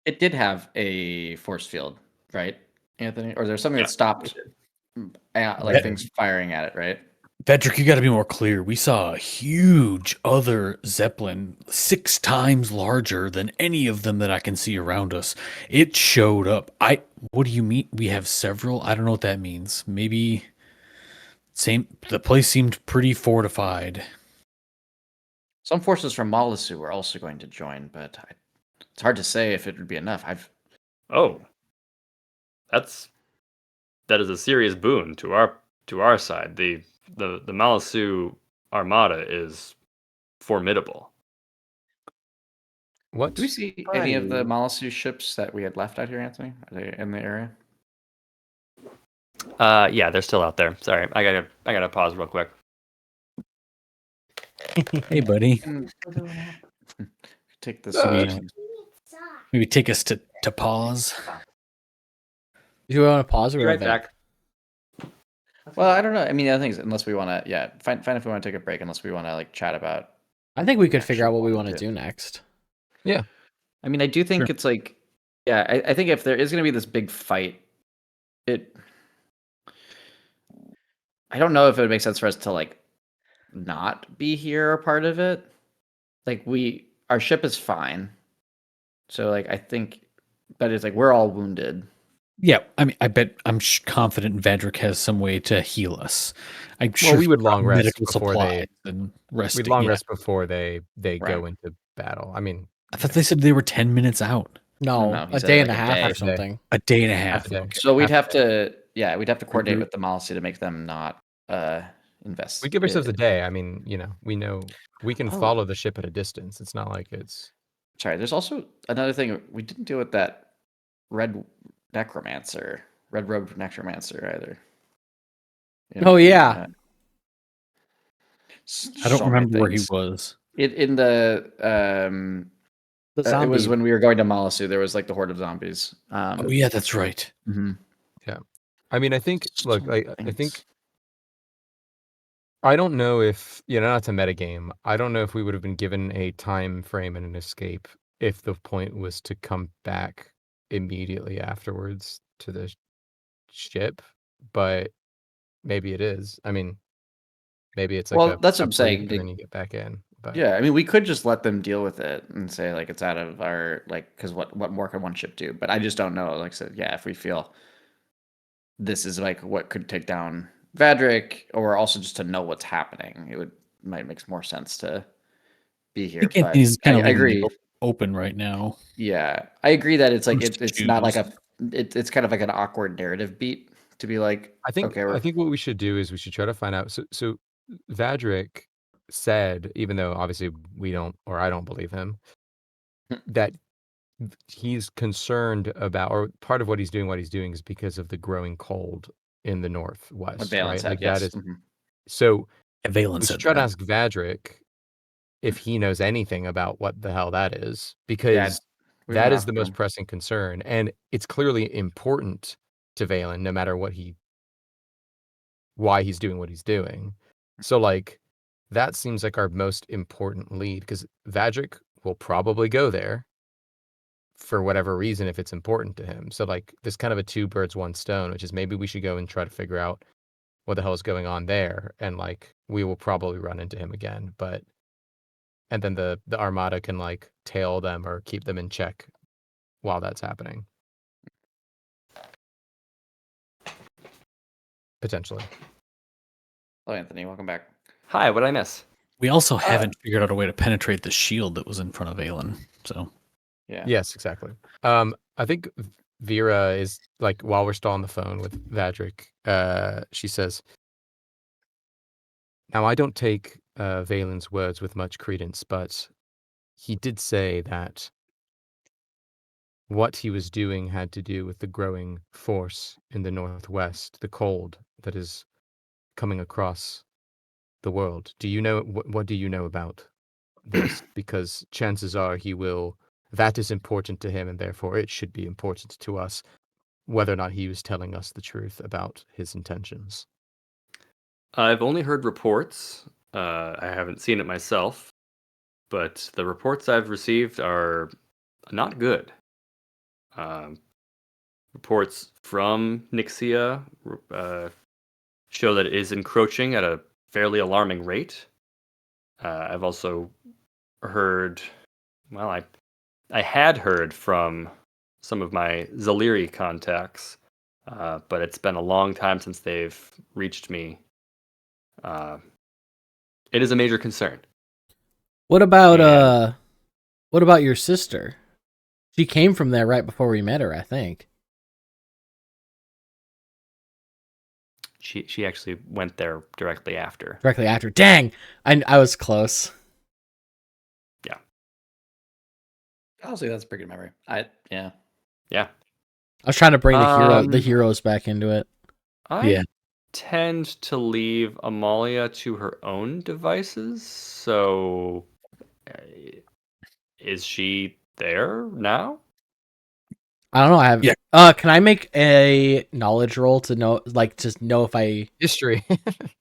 It did have a force field, right, Anthony? Or there's something that stopped things firing at it, right? Patrick, you got to be more clear. We saw a huge other Zeppelin, 6 times larger than any of them that I can see around us. It showed up. What do you mean? We have several? I don't know what that means. Maybe the place seemed pretty fortified. Some forces from Malisu were also going to join, but it's hard to say if it would be enough. Oh, that is a serious boon to our side. The Malisu Armada is formidable. What? Do we see any of the Malisu ships that we had left out here, Anthony? Are they in the area? Yeah, they're still out there. Sorry, I gotta pause real quick. Hey, buddy. Take this. Maybe take us to pause. Do you want to pause or Be right back. Well, I don't know. I mean, the other thing is, unless we want to, yeah, fine if we want to take a break, unless we want to like chat about. I think we could Yeah, figure out sure, what we we'll want to do. do next. Yeah. I mean, I do think Sure. it's like, yeah, I think if there is going to be this big fight, I don't know if it would make sense for us to like not be here or part of it. Like our ship is fine, so like I think, but it's like we're all wounded. Yeah, I mean, I bet I'm confident Vadric has some way to heal us. I'm Well, sure we would he's got long rest medical before supplies and we'd resting. long Yeah. rest before they go Right. into battle. I mean, I thought they said they were 10 minutes out. No, he a said day like and a a half day. or Half a day. something. A day and a half half. a day. Okay. So we'd Half have to, yeah, we'd have to coordinate Regroup. with the Malsi to make them not invest. We give ourselves a day. I mean, we know we can Oh. follow the ship at a distance. It's not like it's Sorry, there's also another thing we didn't deal with that red robed necromancer either. Oh, yeah. I don't So many remember where he things. was. In the The it zombie. was when we were going to Malasu. There was like the horde of zombies. Oh yeah, that's right. Mhm. I mean, I think So look, many I things. think I don't know if, not to metagame, I don't know if we would have been given a time frame and an escape if the point was to come back immediately afterwards to the ship, but maybe it is. I mean, maybe it's like Well, that's what a I'm saying. breather and then you get back in. But Yeah, I mean, we could just let them deal with it and say like it's out of our like because what more can one ship do? But I just don't know. Like I said, yeah, if we feel this is like what could take down Vadric, or also just to know what's happening, might makes more sense to be I here. think But Anthony's I kind of leaving agree. it open right now. Yeah, I agree that it's like Wants to it's not like choose. it's kind of like an awkward narrative beat to be like, okay, I think what we should do is we should try to find out. So Vadric said, even though obviously we don't, or I don't believe him, that he's concerned about, or part of what he's doing is because of the growing cold in the what northwest, Valen right? said. Like that Yes. is so. Yeah, Valen We should said try to that. ask Vadric if he knows anything about what the hell that is, Yeah, because we haven't that is the offered most him. pressing concern, and it's clearly important to Valen, no matter why he's doing what he's doing. So like that seems like our most important lead because Vadric will probably go there for whatever reason if it's important to him. So like there's kind of a two birds one stone, which is maybe we should go and try to figure out what the hell is going on there, and like we will probably run into him again, but and then the armada can like tail them or keep them in check while that's happening. Potentially. Hello, Anthony. Welcome back. Hi, what'd I miss? We also haven't figured out a way to penetrate the shield that was in front of Valen. So Yeah. Yes, exactly. I think Vera is like while we're still on the phone with Vadric, she says, "Now I don't take Valen's words with much credence, but he did say that what he was doing had to do with the growing force in the northwest, the cold that is coming across the world. Do you know what do you know about this? Because chances are that is important to him, and therefore it should be important to us, whether or not he was telling us the truth about his intentions." I've only heard reports. I haven't seen it myself, but the reports I've received are not good. Um, Reports from Nixia show that it is encroaching at a fairly alarming rate. I've also heard, well, I had heard from some of my Zaliri contacts, but it's been a long time since they've reached me. It is a major concern. What about And- what about your sister? She came from there right before we met her, I think. She actually went there directly after. Directly after. Dang, I was close. Honestly, that's a pretty good memory. Yeah. Yeah. I was trying to bring the Um, heroes back into it. I Yeah. tend to leave Amalia to her own devices. So, uh, is she there now? I don't know. I have. Yeah. Can I make a knowledge roll to know, like, to know if I History.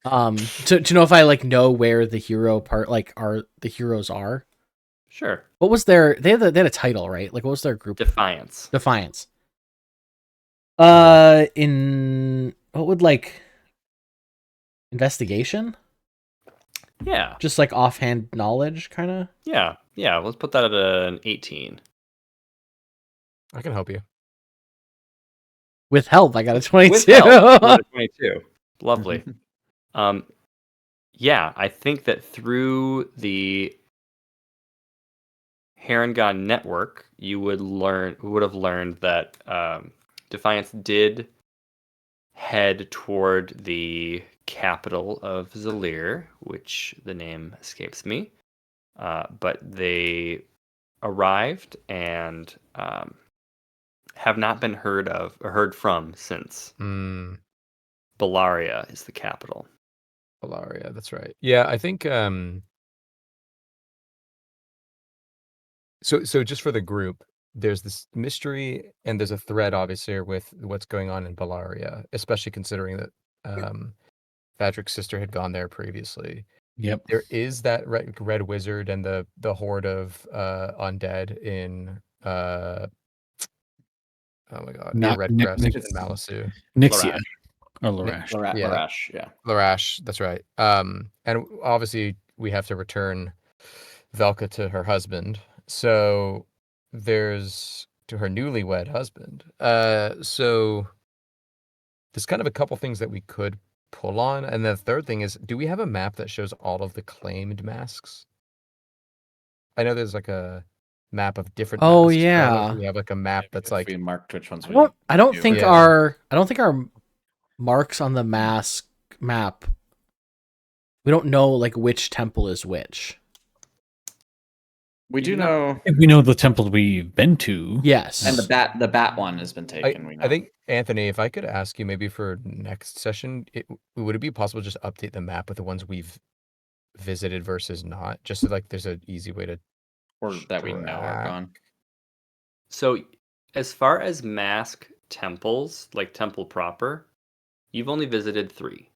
to know if I like know where the hero part like are the heroes are? Sure. What was their? They had a title, right? Like, what was their group? Defiance. Defiance. In what would like investigation? Yeah. Just like offhand knowledge, kind of. Yeah. Yeah. Let's put that at an 18. I can help you. With help, I got a With 22. help, you got a 22. Lovely. Yeah, I think that through the Harengon network, you would have learned that Defiance did head toward the capital of Zalir, which the name escapes me. But they arrived and have not been heard of or heard from since. Bellaria is the capital. Bellaria, that's right. Yeah, I think so just for the group, there's this mystery and there's a thread obviously with what's going on in Bellaria, especially considering that Patrick's sister had gone there previously. Yep. There is that red wizard and the horde of undead in oh my god, near Not Red Nick, Crest Nick, and Malisu. Nixia Larash. or Larash. Yeah. Larash, yeah. Larash, that's right. And obviously we have to return Velka to her husband. So there's to her newlywed husband. So there's kind of a couple things that we could pull on. And the third thing is, do we have a map that shows all of the claimed masks? I know there's like a map of different Oh, masks. But I don't know if yeah. we have like a map that's If like we marked which ones I don't think Yeah. our marks on the mask map. We don't know like which temple is which. we do know, If we know the temple we've been to. Yes. and the bat one has been taken. We know. I think, Anthony, if I could ask you maybe for next session, would it be possible to just update the map with the ones we've visited versus not? Just so like there's an easy way to or that we know are track. gone. So, as far as mask temples, like temple proper, you've only visited 3.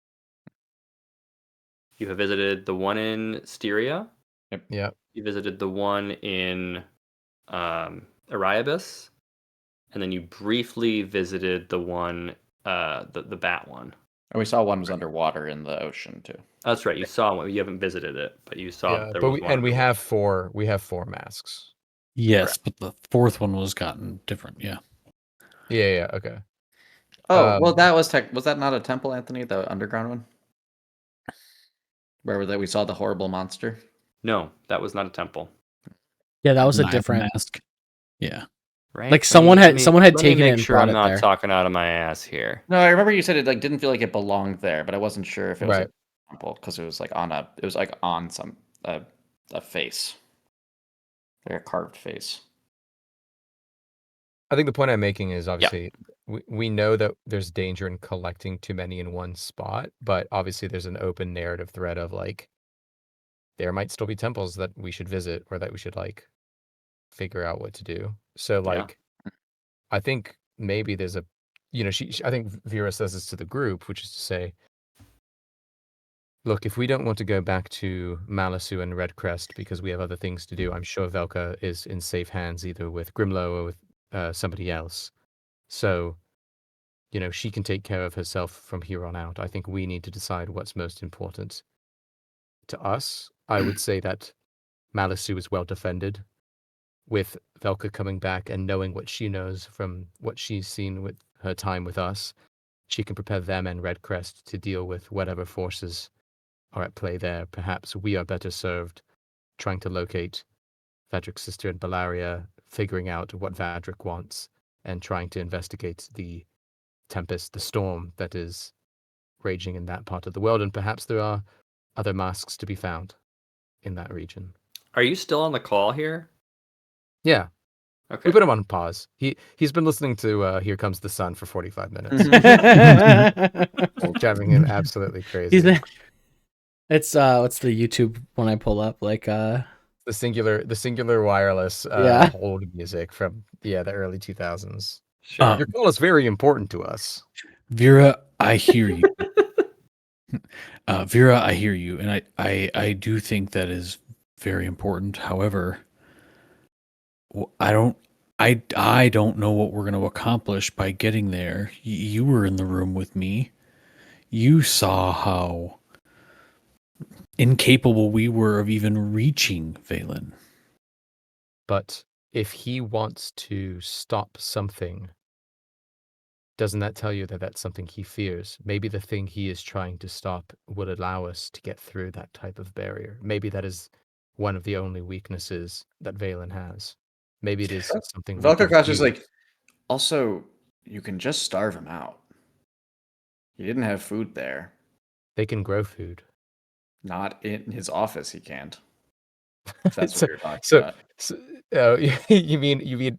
You have visited the one in Styria. Yeah. You visited the one in Ariabus, and then you briefly visited the one, the bat one. And we saw one was underwater in the ocean too. That's right. You saw one. You haven't visited it, but you saw Yeah, that there but was one. we underwater. have four masks. Yes, but the fourth one was gotten different. Yeah. Yeah, okay. Oh, well, that was was that not a temple, Anthony? The underground one, where that we saw the horrible monster. No, that was not a temple. Yeah, that was a Not different. mask. Yeah. Right? Like someone had let me taken it make and sure brought I'm it not there. talking out of my ass here. No, I remember you said it like didn't feel like it belonged there, but I wasn't sure if it was Right. a temple because it was like on some a face, like a carved face. I think the point I'm making is obviously we know that there's danger in collecting too many in one spot, but obviously there's an open narrative thread of like there might still be temples that we should visit or that we should like figure out what to do. So like I think maybe there's a I think Vera says this to the group, which is to say, look, if we don't want to go back to Malisu and Redcrest because we have other things to do, I'm sure Velka is in safe hands either with Grimlow or with somebody else. So, she can take care of herself from here on out. I think we need to decide what's most important to us. I would say that Malisu is well defended. With Velka coming back and knowing what she knows from what she's seen with her time with us, she can prepare them and Redcrest to deal with whatever forces are at play there. Perhaps we are better served trying to locate Vadric's sister in Bellaria, figuring out what Vadric wants, and trying to investigate the tempest, the storm that is raging in that part of the world. And perhaps there are other masks to be found in that region. Are you still on the call here? Yeah. Okay. We put him on pause. He's been listening to Here Comes the Sun for 45 minutes. Driving him absolutely crazy. It's what's the YouTube one I pull up like the singular wireless Yeah. hold music from the early 2000s. Sure. Your call is very important to us. Vera, I hear you. Vera, I hear you, and I do think that is very important. However, I don't know what we're going to accomplish by getting there. You were in the room with me. You saw how incapable we were of even reaching Valen. But if he wants to stop something, doesn't that tell you that that's something he fears? Maybe the thing he is trying to stop would allow us to get through that type of barrier. Maybe that is one of the only weaknesses that Valen has. Maybe it is something we can Velcro is use. like, also, you can just starve him out. He didn't have food there. They can grow food. Not in his office, he can't. If that's what you're talking So, about. you mean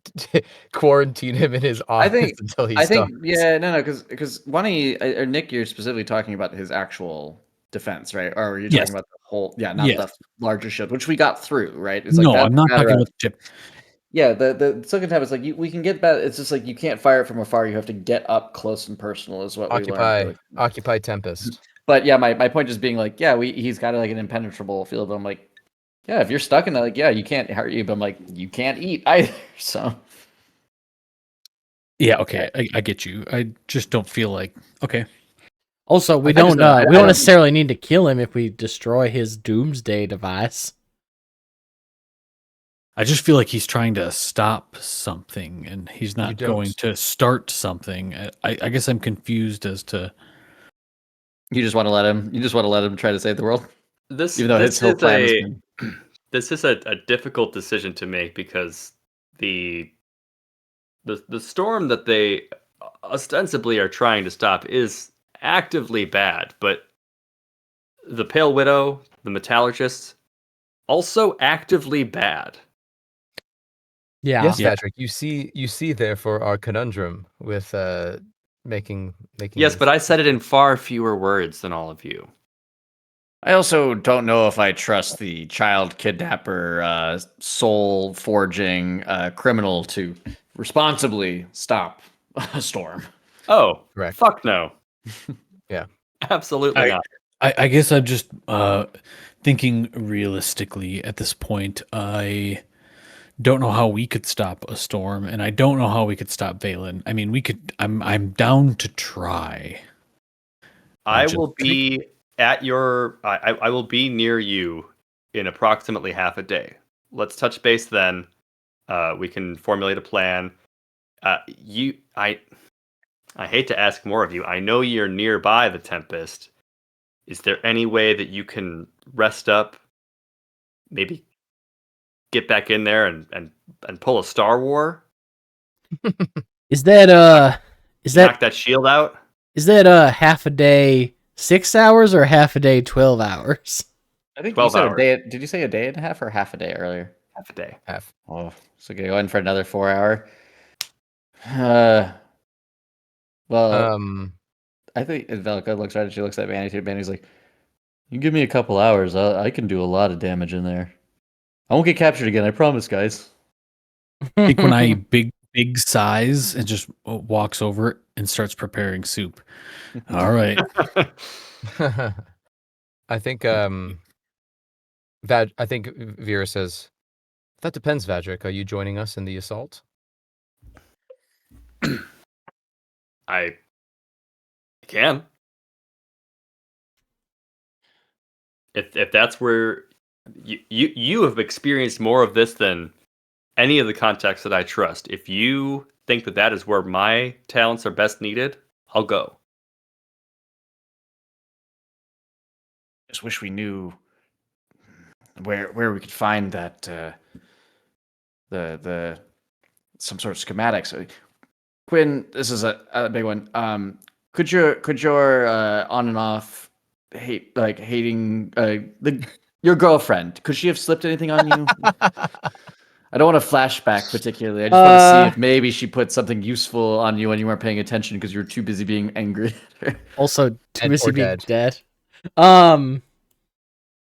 quarantine him in his office until he I stops? think, yeah, no, because Wani or Nick, you're specifically talking about his actual defense, right? Or are you Yes. talking about the whole? Yeah, not Yes. the larger shield, which we got through, right? It's No, that's I'm not a matter talking of- about the chip. Yeah, the Silken Tab is like we can get that. It's just like you can't fire it from afar. You have to get up close and personal, is what we learned. Occupy Tempest. But yeah, my point just being like, yeah, he's got like an impenetrable field. But I'm like, yeah, if you're stuck in that, like, yeah, you can't hurt you. But I'm like, you can't eat either. So Yeah, okay, I get you. I just don't feel like okay. Also, we I just don't don't- I we don't don't think- necessarily need to kill him if we destroy his doomsday device. I just feel like he's trying to stop something, and he's not don't. going to start something. I guess I'm confused as to. you just want to let him. You just want to let him try to save the world, This even though his whole plan has been. this is a difficult decision to make because the storm that they ostensibly are trying to stop is actively bad, but the Pale Widow, the Metallurgist, also actively bad. Yeah. Yes, Yeah. Patrick. You see therefore our conundrum with making Yes, but I said it in far fewer words than all of you. I also don't know if I trust the child kidnapper, soul forging criminal to responsibly stop a storm. Oh, Correct. fuck no. Yeah. Absolutely not. I guess I'm just thinking realistically at this point. I don't know how we could stop a storm, and I don't know how we could stop Valen. I mean, we could. I'm down to try. I just will be at your. I will be near you in approximately half a day. Let's touch base then. We can formulate a plan. I hate to ask more of you. I know you're nearby the Tempest. Is there any way that you can rest up? Maybe get back in there and pull a Star War? Is that Knock that shield out? is that half a day 6 hours or half a day 12 hours? I think 12 you said hours. a day. Did you say a day and a half or half a day earlier? Half a day. Half. Oh, so go in for another 4 hour. Well, I think Velka looks right and she looks at Manny too. Manny's like, "You give me a couple hours, I can do a lot of damage in there. I won't get captured again. I promise, guys." I think when I big size and just walks over and starts preparing soup. All right. I think I think Vera says, that depends, Vadric. Are you joining us in the assault? I can. If that's where you have experienced more of this than any of the contexts that I trust. If you think that that is where my talents are best needed, I'll go. Just wish we knew where we could find that the some sort of schematics. Quinn, this is a big one. Could your on and off hating your girlfriend, could she have slipped anything on you? I don't want to flashback particularly. I just want to see if maybe she put something useful on you when you weren't paying attention because you were too busy being angry at her. Also, Dead too busy or being dead. dead.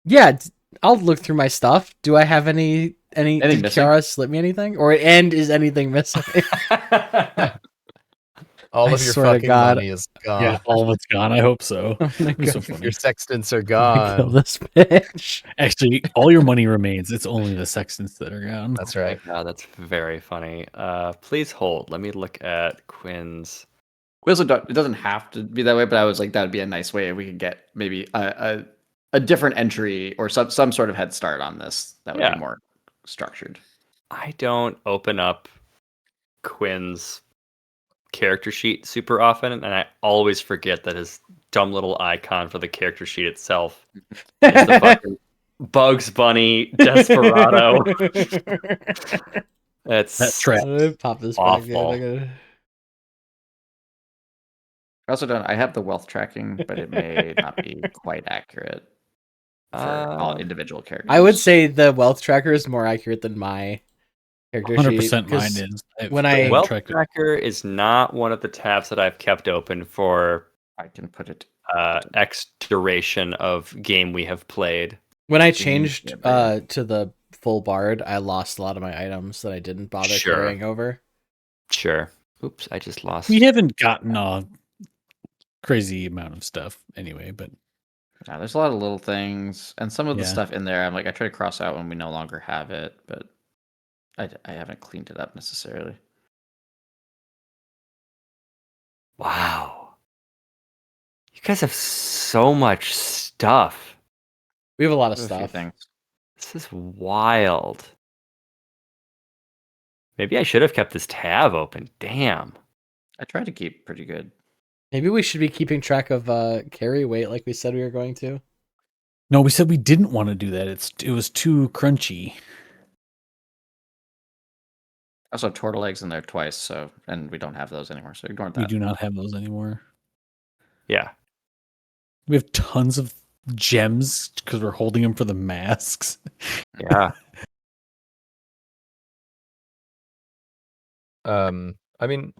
Yeah, I'll look through my stuff. Do I have any Anything did missing? Kiara slip me anything? Or is anything missing? All I of your swear to fucking God. money is gone. Yeah, all of it's gone. I hope so. Oh my It's so God. funny. Your sextants are I'm gonna kill gone. this bitch. Actually, all your money remains. It's only the sextants that are gone. That's Oh my right. God, that's very funny. Please hold. Let me look at Quinn's. We also don't, it doesn't have to be that way, but I was like, that would be a nice way if we could get maybe a different entry or some sort of head start on this. That would Yeah. be more structured. I don't open up Quinn's character sheet super often, and I always forget that his dumb little icon for the character sheet itself is the fucking Bugs Bunny Desperado. That's That trap. I'm gonna pop this back awful. in. I also don't. I have the wealth tracking, but it may not be quite accurate for all individual characters. I would say the wealth tracker is more accurate than my character sheet. 100% mine 'cause is. when I- Wealth tracked it. Tracker is not one of the tabs that I've kept open for I can put it. X duration of game we have played. When I Jeez, changed yeah, to the full bard, I lost a lot of my items that I didn't bother Sure. carrying over. Sure. Oops, I just lost. We haven't gotten a crazy amount of stuff anyway, but Yeah, there's a lot of little things, and some of the Yeah. stuff in there, I'm like, I try to cross out when we no longer have it, but I haven't cleaned it up necessarily. Wow. You guys have so much stuff. We have a lot of There's a few stuff. things. This is wild. Maybe I should have kept this tab open. Damn. I try to keep pretty good. Maybe we should be keeping track of carry weight like we said we were going to. no, we said we didn't want to do that. It was too crunchy. I also have turtle eggs in there twice, so and we don't have those anymore, so ignore that. We do not have those anymore. Yeah. We have tons of gems because we're holding them for the masks. Yeah. I mean,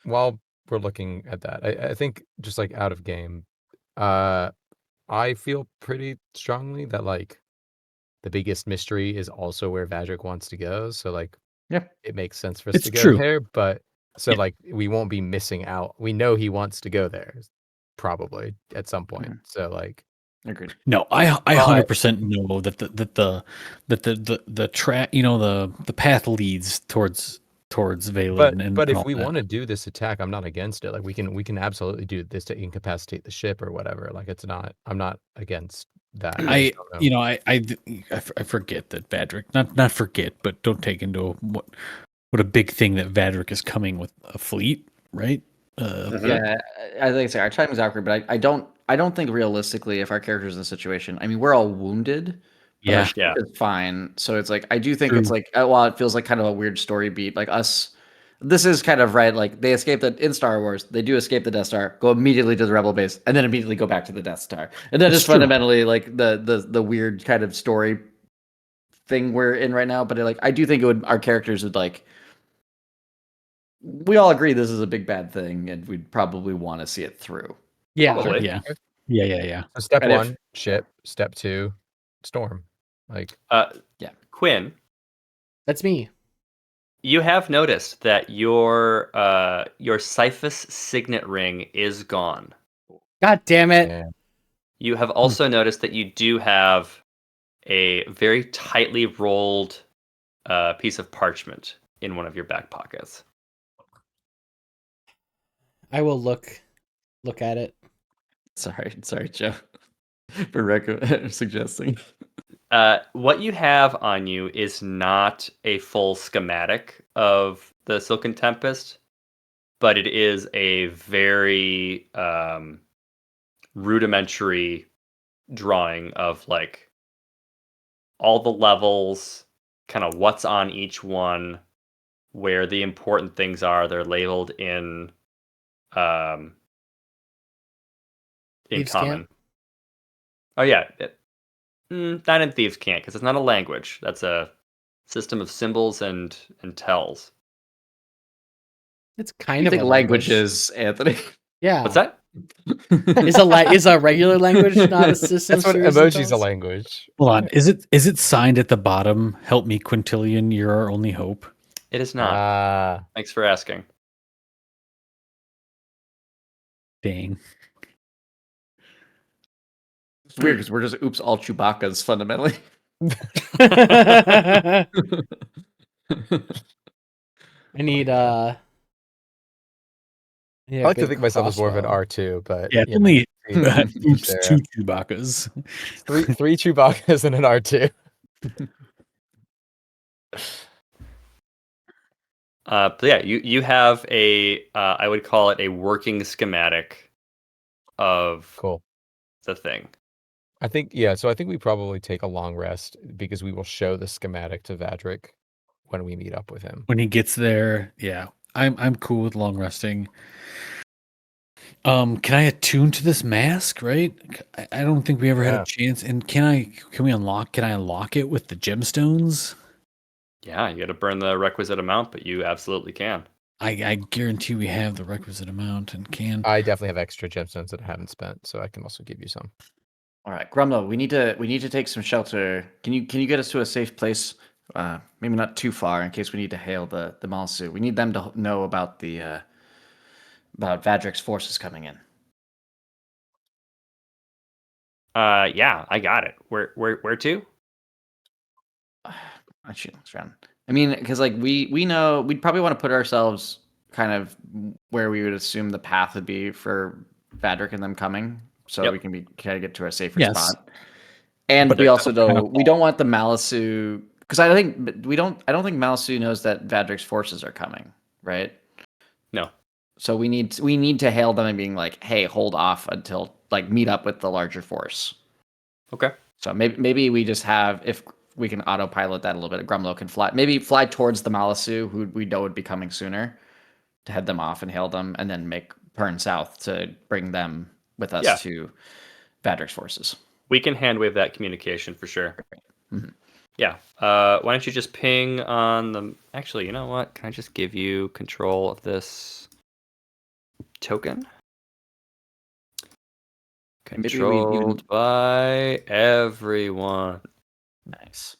while we're looking at that, I think just like out of game, I feel pretty strongly that like the biggest mystery is also where Vadric wants to go. So like, Yeah. it makes sense for us It's to go true. there. But so Yeah. like, we won't be missing out. We know he wants to go there, probably at some point. Mhm. So like, Agreed. No, I Well, 100% know that the track, the path leads towards Valen. but and if all we that. want to do this attack, I'm not against it. Like we can absolutely do this to incapacitate the ship or whatever. Like I'm not against that. I just don't know. I forget that Vadric, not forget, but don't take into what a big thing that Vadric is coming with a fleet, right? Yeah, I think I say our time is accurate, but I don't think realistically, if our character's in a situation, I mean, we're all wounded, but our Yeah. ship Yeah. is fine. So it's like I do think True. it's like while it feels like kind of a weird story beat, like us. This is kind of right. Like they escape in Star Wars, they do escape the Death Star, go immediately to the Rebel base, and then immediately go back to the Death Star, and that It's is true. fundamentally like the weird kind of story thing we're in right now. But like I do think our characters would like. We all agree this is a big bad thing, and we'd probably want to see it through. Yeah. Probably. Yeah. So step And if- one, ship. Step two, storm. Like Quinn, That's me. you have noticed that your Cyphus signet ring is gone. God damn it. yeah. You have also noticed that you do have a very tightly rolled piece of parchment in one of your back pockets. I will look at it. Sorry, Joe, for suggesting. What you have on you is not a full schematic of the Silken Tempest, but it is a very rudimentary drawing of like all the levels, kind of what's on each one, where the important things are. They're labeled in Thieves' common. Camp? Oh yeah, not in Thieves' Camp because it's not a language. That's a system of symbols and tells. It's I kind of think a languages, Anthony. Yeah. What's that? Is a regular language not a system? That's what of series and emoji's a tells? language. Hold on. Is it signed at the bottom? Help me, Quintillion. You're our only hope. It is not. Ah, Thanks for asking. Dang. It's weird because we're just oops all Chewbacca's fundamentally. I need I like to big think myself as more of an crossbow. R2, but Yeah, it's you know, only each oops, their two own. Chewbaccas. Three Chewbaccas and an R2. But yeah, you have a I would call it a working schematic of Cool. the thing. I think so I think we probably take a long rest because we will show the schematic to Vadric when we meet up with him. When he gets there, yeah. I'm cool with long resting. Can I attune to this mask, right? I don't think we ever had Yeah. a chance. And can I unlock it with the gemstones? Yeah, you got to burn the requisite amount, but you absolutely can. I guarantee we have the requisite amount and can. I definitely have extra gemstones that I haven't spent, so I can also give you some. All right, Grumlow, we need to take some shelter. Can you get us to a safe place? Maybe not too far, in case we need to hail the Malsu. We need them to know about the about Vadric's forces coming in. Yeah, I got it. Where to? Actually, let's run. I mean, because like we know we'd probably want to put ourselves kind of where we would assume the path would be for Vadric and them coming, so Yep. we can be kind of get to a safer Yes. spot. And But we also kind of we don't want the Malisu because I don't think Malisu knows that Vadric's forces are coming, right? No. So we need to hail them and being like, hey, hold off until like meet up with the larger force. Okay. So maybe we just have if we can autopilot that a little bit. Grumlow can fly towards the Malisu, who we know would be coming sooner, to head them off and hail them, and then make turn south to bring them with us Yeah. to Vadric's forces. We can handwave that communication for sure. Mhm. Yeah. Why don't you just ping on the... Actually, you know what? Can I just give you control of this token? Maybe we even- Controlled by everyone. Nice.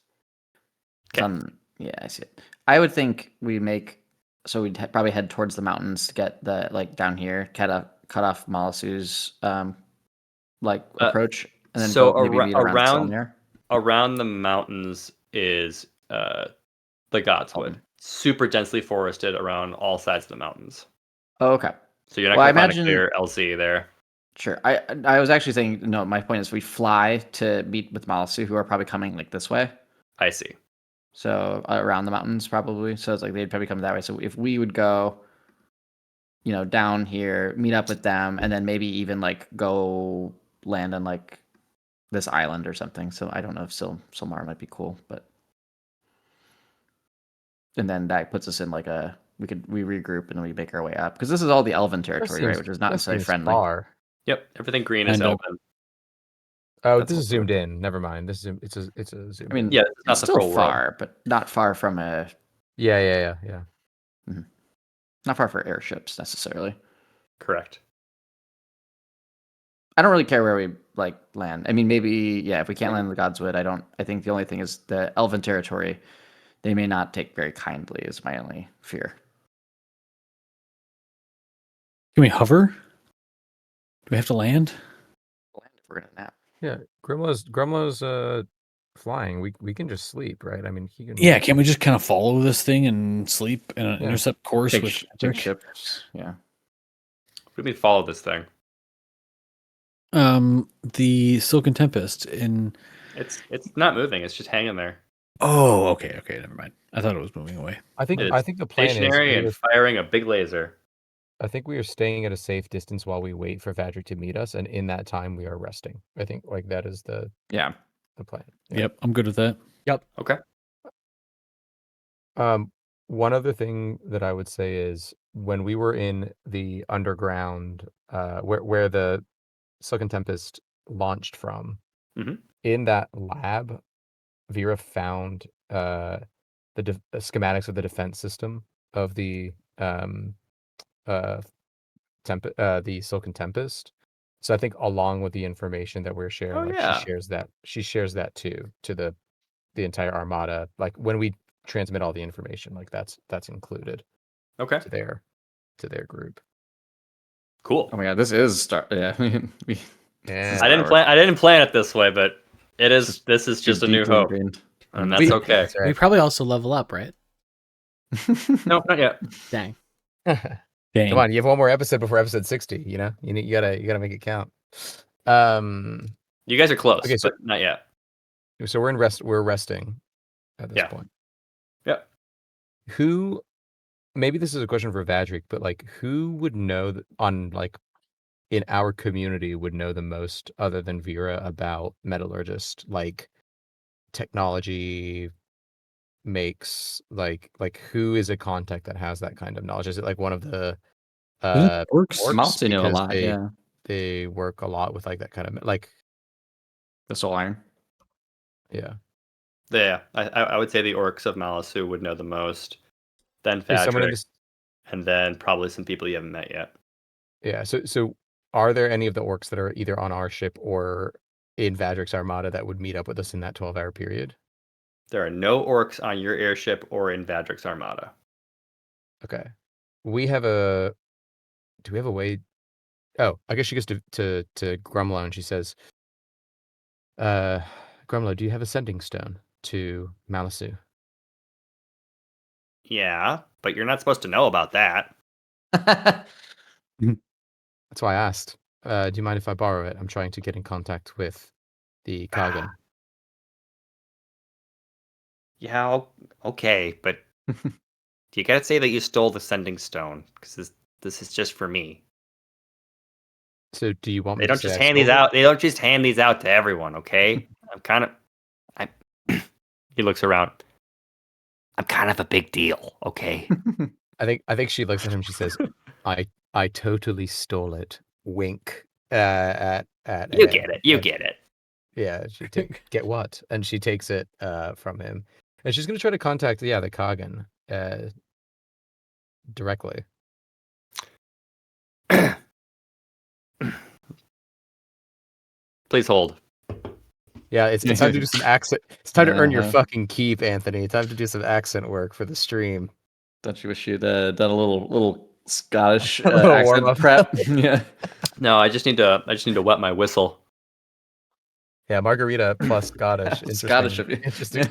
Okay. Yeah, I see it. I would think we make so we'd probably head towards the mountains to get the like down here, cut off Malisu's approach, and then so go maybe meet around Selmir. around the mountains is the Godswood. Super densely forested around all sides of the mountains. Oh, okay. So you're not Well, I going to find a imagine- clear LC there. Sure. I was actually saying no. My point is we fly to meet with Malisu, who are probably coming like this way. I see. So around the mountains probably. So it's like they'd probably come that way. So if we would go, down here, meet up with them, and then maybe even like go land on like this island or something. So I don't know if Silmar might be cool, but and then that puts us in like we regroup and we make our way up because this is all the Elven territory, right? Which is not necessarily friendly. Far. Yep. Everything green is Kind of. open. Oh, That's this is also- zoomed in. Never mind. This is it's a zoom. I mean, Yeah, it's not it's the still full world. far, but not far from Yeah. not far for airships necessarily. Correct. I don't really care where we like land. I mean, maybe if we can't land in the Godswood, I think the only thing is the Elven territory. They may not take very kindly. Is my only fear. Can we hover? Do we have to land? Land if we're gonna nap. Yeah. Grumlow's flying. We can just sleep, right? I mean, he can. Yeah, can't we just kind of follow this thing and sleep and Yeah. intercept course Take, with take Rick? ships. Yeah. What do you mean follow this thing? The Silken Tempest in. It's not moving. It's just hanging there. Oh, okay, never mind. I thought it was moving away. I think It's the plan is stationary and firing a big laser. I think we are staying at a safe distance while we wait for Vadric to meet us, and in that time we are resting. I think like that is the plan. Yeah. Yep, I'm good with that. Okay. One other thing that I would say is when we were in the underground, where the Silken Tempest launched from, Mhm. in that lab, Vera found the schematics of the defense system of the the Silken Tempest. So I think along with the information that we're sharing, Oh, like yeah. she shares that too to the entire armada. Like when we transmit all the information, like that's included Okay. to their group. Cool. Oh my god, this is Star. Yeah, we Yeah. I didn't plan it this way, but it is. This is too just a new deeply hope, ingrained. and that's okay. That's We right. probably also level up, right? No, not yet. Dang. Dang. Come on, you have one more episode before episode 60. You know, you gotta make it count. You guys are close, Okay, so- but not yet. So we're in rest. We're resting at this Yeah. point. Yep. Who? Maybe this is a question for Vadrik, but like, who would know on like in our community would know the most other than Vera about metallurgist, like technology makes like who is a contact that has that kind of knowledge? Is it like one of the Orcs? Malty know a because lot. they Yeah, they work a lot with like that kind of like the soul iron. yeah. Yeah, I would say the orcs of Malisu would know the most. Then Is someone in Fadric, this and then probably some people you haven't met yet. Yeah, so are there any of the orcs that are either on our ship or in Vadric's armada that would meet up with us in that 12-hour period? There are no orcs on your airship or in Vadric's armada. Okay. We have a do we have a way Oh, I guess she goes to Grumlow and she says, Grumlow, do you have a sending stone to Malisu? Yeah, but you're not supposed to know about that. That's why I asked. Do you mind if I borrow it? I'm trying to get in contact with the Kagan. Yeah, okay, but you gotta say that you stole the sending stone, because this is just for me. So do you want me They to don't say just I hand these stole it? out. They don't just hand these out to everyone, okay? He looks around. I'm kind of a big deal, okay? I think she looks at him. She says, "I totally stole it." Wink. At You him. get it. You And- get it. Yeah. She get what? And she takes it from him, and she's gonna try to contact the Kagan directly. Please hold. Yeah, it's time to do some accent. It's time to earn your Uh-huh. fucking keep, Anthony. Time to do some accent work for the stream. Don't you wish you'd done a little Scottish A little accent warm-up. prep? Yeah. No, I just need to wet my whistle. Yeah, Margarita plus Scottish. Interesting. Scottish of you. Interesting.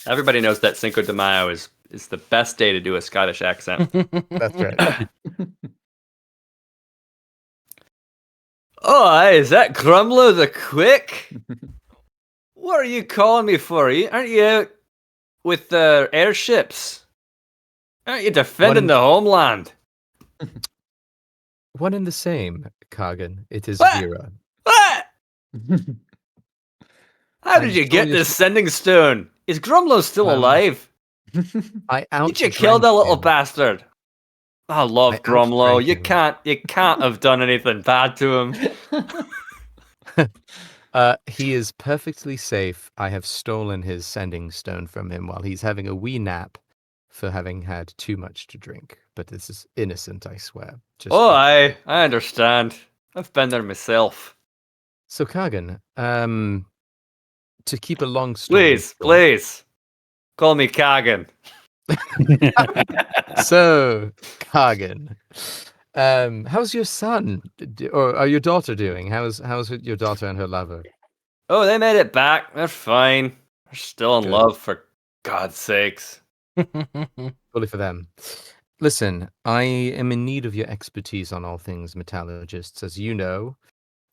Everybody knows that Cinco de Mayo is the best day to do a Scottish accent. That's right. Oh, is that Grumlow the Quick? What are you calling me for? Aren't you out with airships? Aren't you defending the homeland? One and the same, Kagan. It is What? Vera. What? How I'm did you so get used this to- sending stone? Is Grumlow still Well, alive? I Did you kill that outdrank little him. bastard? I love I Grumlow. outdrank You can't have done anything bad to him. He is perfectly safe. I have stolen his sending stone from him while he's having a wee nap for having had too much to drink. But this is innocent, I swear. Just Oh, I understand. I've been there myself. So Kagan, to keep a long story short- Please. Call me Kagan. So Kagan, how's your son or your daughter doing? How's your daughter and her lover? Oh, they made it back. They're fine. They're still in Good. love, for God's sakes. Fully for them. Listen, I am in need of your expertise on all things metallurgists. As you know,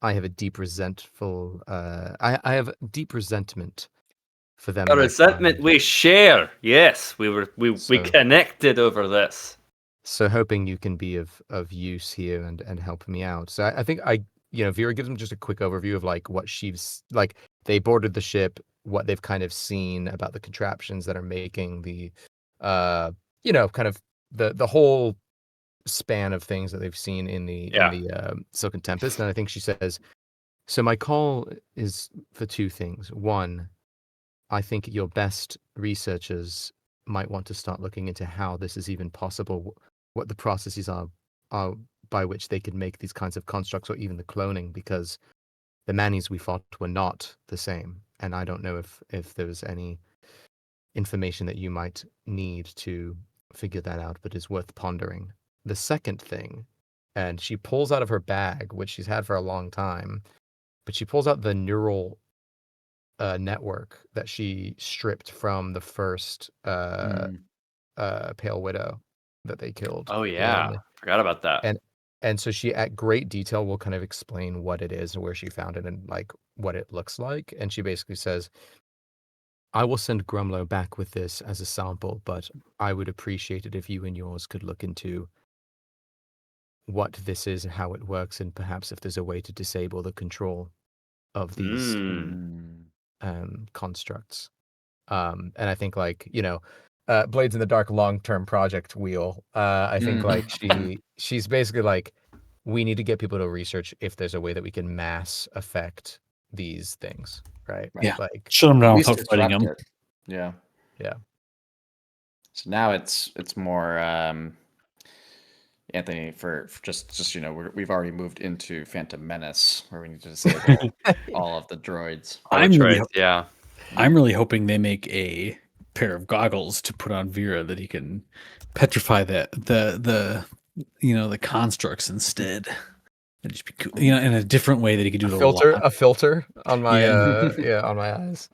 I have a deep resentful. I have deep resentment for them. A and their resentment kind. we share. Yes, we So- connected over this. So hoping you can be of use here and help me out. So I think Vera gives them just a quick overview of like what she's like. They boarded the ship, what they've kind of seen about the contraptions that are making the, kind of the whole span of things that they've seen in the Silken Tempest. And I think she says, so my call is for two things. One, I think your best researchers might want to start looking into how this is even possible, what the processes are by which they could make these kinds of constructs or even the cloning, because the Mannies we fought were not the same. And I don't know if there's any information that you might need to figure that out, but is worth pondering. the second thing, and she pulls out of her bag, which she's had for a long time, but she pulls out the neural network that she stripped from the first Pale Widow that they killed. Oh yeah, forgot about that. And so she at great detail will kind of explain what it is and where she found it and like what it looks like. And she basically says, I will send Grumlow back with this as a sample, but I would appreciate it if you and yours could look into what this is and how it works, and perhaps if there's a way to disable the control of these constructs. And I think like, Blades in the Dark long-term project wheel. I think like she's basically like, we need to get people to research if there's a way that we can mass affect these things, right? Yeah. Like Shut them down At least without fighting them. disrupt it. Yeah. Yeah. So now it's more Anthony for just we've already moved into Phantom Menace where we need to disable all of the droids. I'm really, yeah. I'm really hoping they make a pair of goggles to put on Vera that he can petrify the constructs instead. That'd just be cool. In a different way that he could do a filter on my Yeah. on my eyes.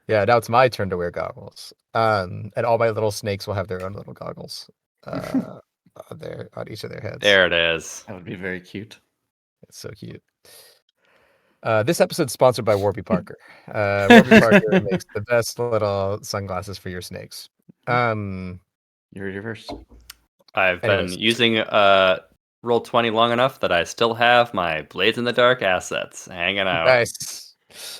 Yeah, now it's my turn to wear goggles. And all my little snakes will have their own little goggles. On each of their heads. There it is. That would be very cute. It's so cute. This episode's sponsored by Warby Parker. Warby Parker makes the best little sunglasses for your snakes. You're first. I've been using Roll20 long enough that I still have my Blades in the Dark assets hanging out. Nice.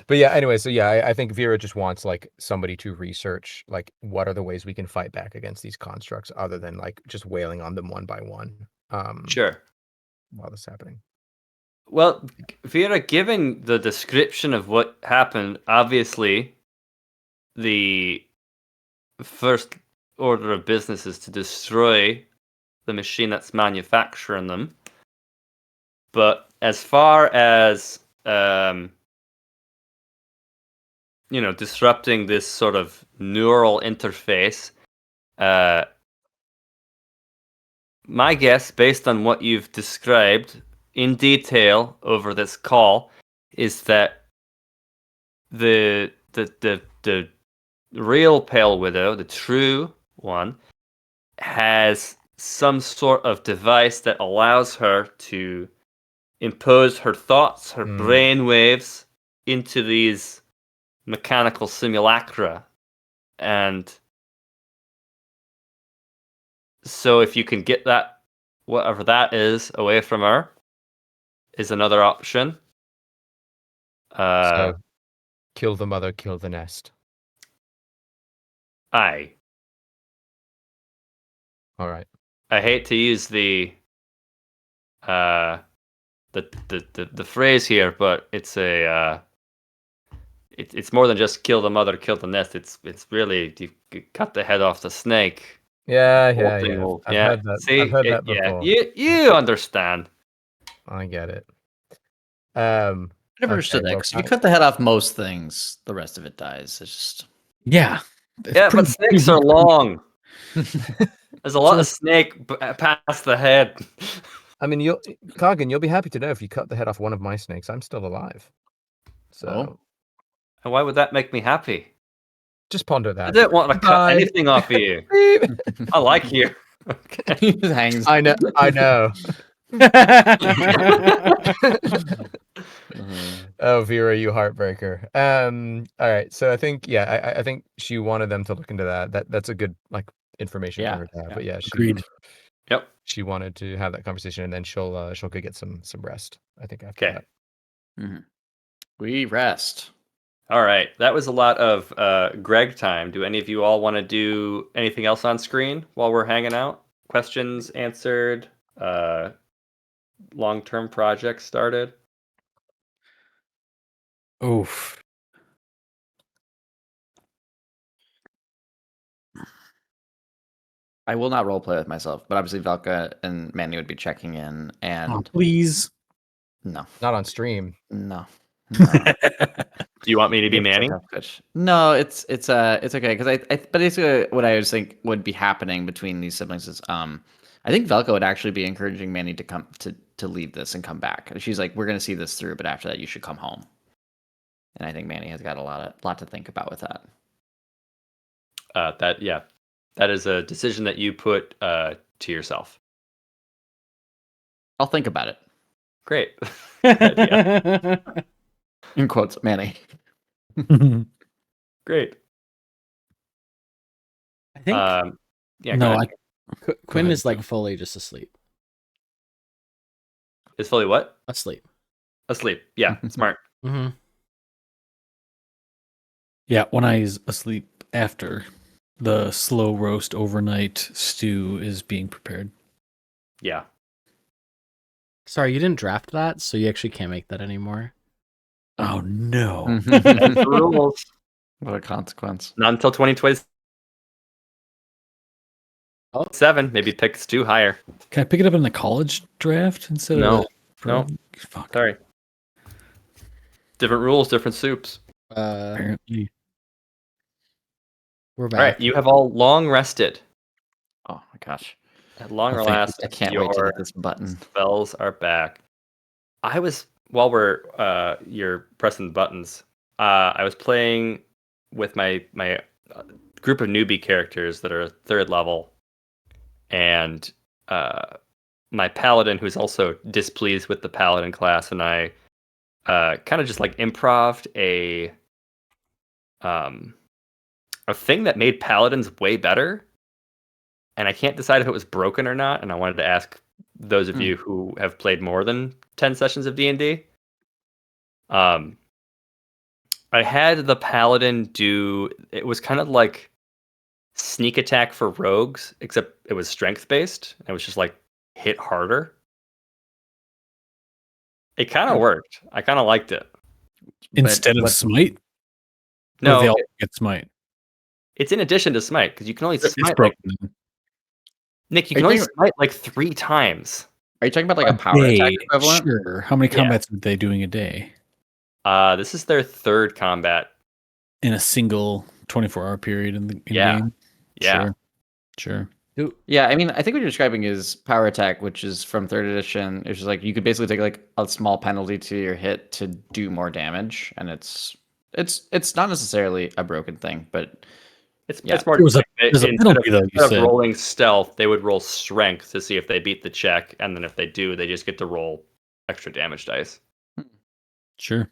But yeah, anyway, so yeah, I think Vera just wants like somebody to research like what are the ways we can fight back against these constructs other than like just wailing on them one by one. Sure. While this is happening. Well, Vera, given the description of what happened, obviously the first order of business is to destroy the machine that's manufacturing them. But as far as disrupting this sort of neural interface, my guess, based on what you've described in detail over this call, is that the real Pale Widow, the true one, has some sort of device that allows her to impose her thoughts, her brain waves into these mechanical simulacra. And so if you can get that, whatever that is, away from her, is another option. So kill the mother, kill the nest. Aye. All right. I hate to use the phrase here, but it's it's more than just kill the mother, kill the nest. It's really you cut the head off the snake. Yeah. I've heard that. See, I've heard that before. Yeah, you understand. I get it. Never understood that. Because if you cut the head off most things, the rest of it dies. It's just but snakes are long. There's a lot of snake past the head. I mean, Kargan, you'll be happy to know if you cut the head off one of my snakes, I'm still alive. So, and why would that make me happy? Just ponder that. I don't want to cut anything off of you. I like you. Okay. He just hangs. I know. Oh, Vera, you heartbreaker. All right. So I think, I think she wanted them to look into that. That's a good information for her to have. But yeah, agreed. Yep. She wanted to have that conversation, and then she'll go get some rest. I think after that. Mm-hmm. We rest. All right. That was a lot of Greg time. Do any of you all want to do anything else on screen while we're hanging out? Questions answered. Long-term projects started. Oof. I will not roleplay with myself, but obviously Velka and Manny would be checking in. And please, no, not on stream. No. Do you want me to be Manny? No, it's okay because I but basically what I always think would be happening between these siblings is I think Velko would actually be encouraging Manny to come to lead this and come back. She's like, we're going to see this through, but after that, you should come home. And I think Manny has got a lot to think about with that. That is a decision that you put to yourself. I'll think about it. Great. Good idea. In quotes, Manny. Great. I think Yeah. No, go ahead. Quinn ahead, is like Joe. fully just asleep. Is fully what? Asleep. Asleep. Yeah, smart. Mm-hmm. Yeah, when I was asleep after the slow roast overnight stew is being prepared. Yeah. Sorry, you didn't draft that, so you actually can't make that anymore. Oh no. That's the rules. What a consequence. Not until 2027. Oh. Maybe picks 2 higher. Can I pick it up in the college draft instead No. of the pro? No. Fuck. Sorry. Different rules, different soups. Apparently. We're back. All right, you have all long rested. Oh my gosh. At long Oh, thank last, I can't wait to your hit this button. spells are back. You're pressing the buttons. I was playing with my group of newbie characters that are 3rd level, and my paladin, who's also displeased with the paladin class, and I kind of just like improved a thing that made paladins way better, and I can't decide if it was broken or not. And I wanted to ask those of you who have played more than 10 sessions of D&D. I had the paladin do, it was kind of like sneak attack for rogues, except it was strength based. It was just like hit harder. It kind of worked. I kind of liked it. Instead of smite? Or No, they all get smite. it's in addition to smite, because you can only It's smite broken. Nick, you Are can you only talking- smite like 3 times. Are you talking about like a power attack Day, equivalent? sure. How many Yeah. combats are they doing a day? This is their 3rd combat. In a single 24-hour period in Yeah. game? Yeah. Sure. Yeah, I mean, I think what you're describing is power attack, which is from 3rd edition. It's just like you could basically take like a small penalty to your hit to do more damage, and it's not necessarily a broken thing, but It's Yeah. it's more There was like there's a instead penalty, though, you instead said. of rolling stealth, they would roll strength to see if they beat the check, and then if they do, they just get to roll extra damage dice. Sure.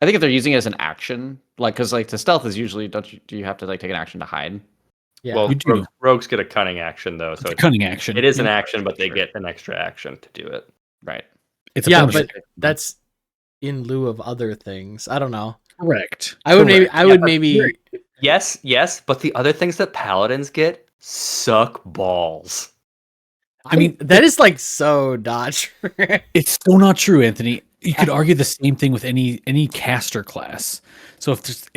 I think if they're using it as an action, like because like to stealth is usually do you have to like take an action to hide? Yeah. Well, You do. rogues get a cunning action though, so It's a cunning action. it is an Yeah. action, but they Sure. get an extra action to do it. Right. It's a Yeah, bonus. but that's in lieu of other things. I don't know. Correct. I would maybe. Correct. I would maybe. Yes, but the other things that paladins get suck balls. I mean, that is like so not true. It's so not true, Anthony. You could argue the same thing with any caster class. So if there's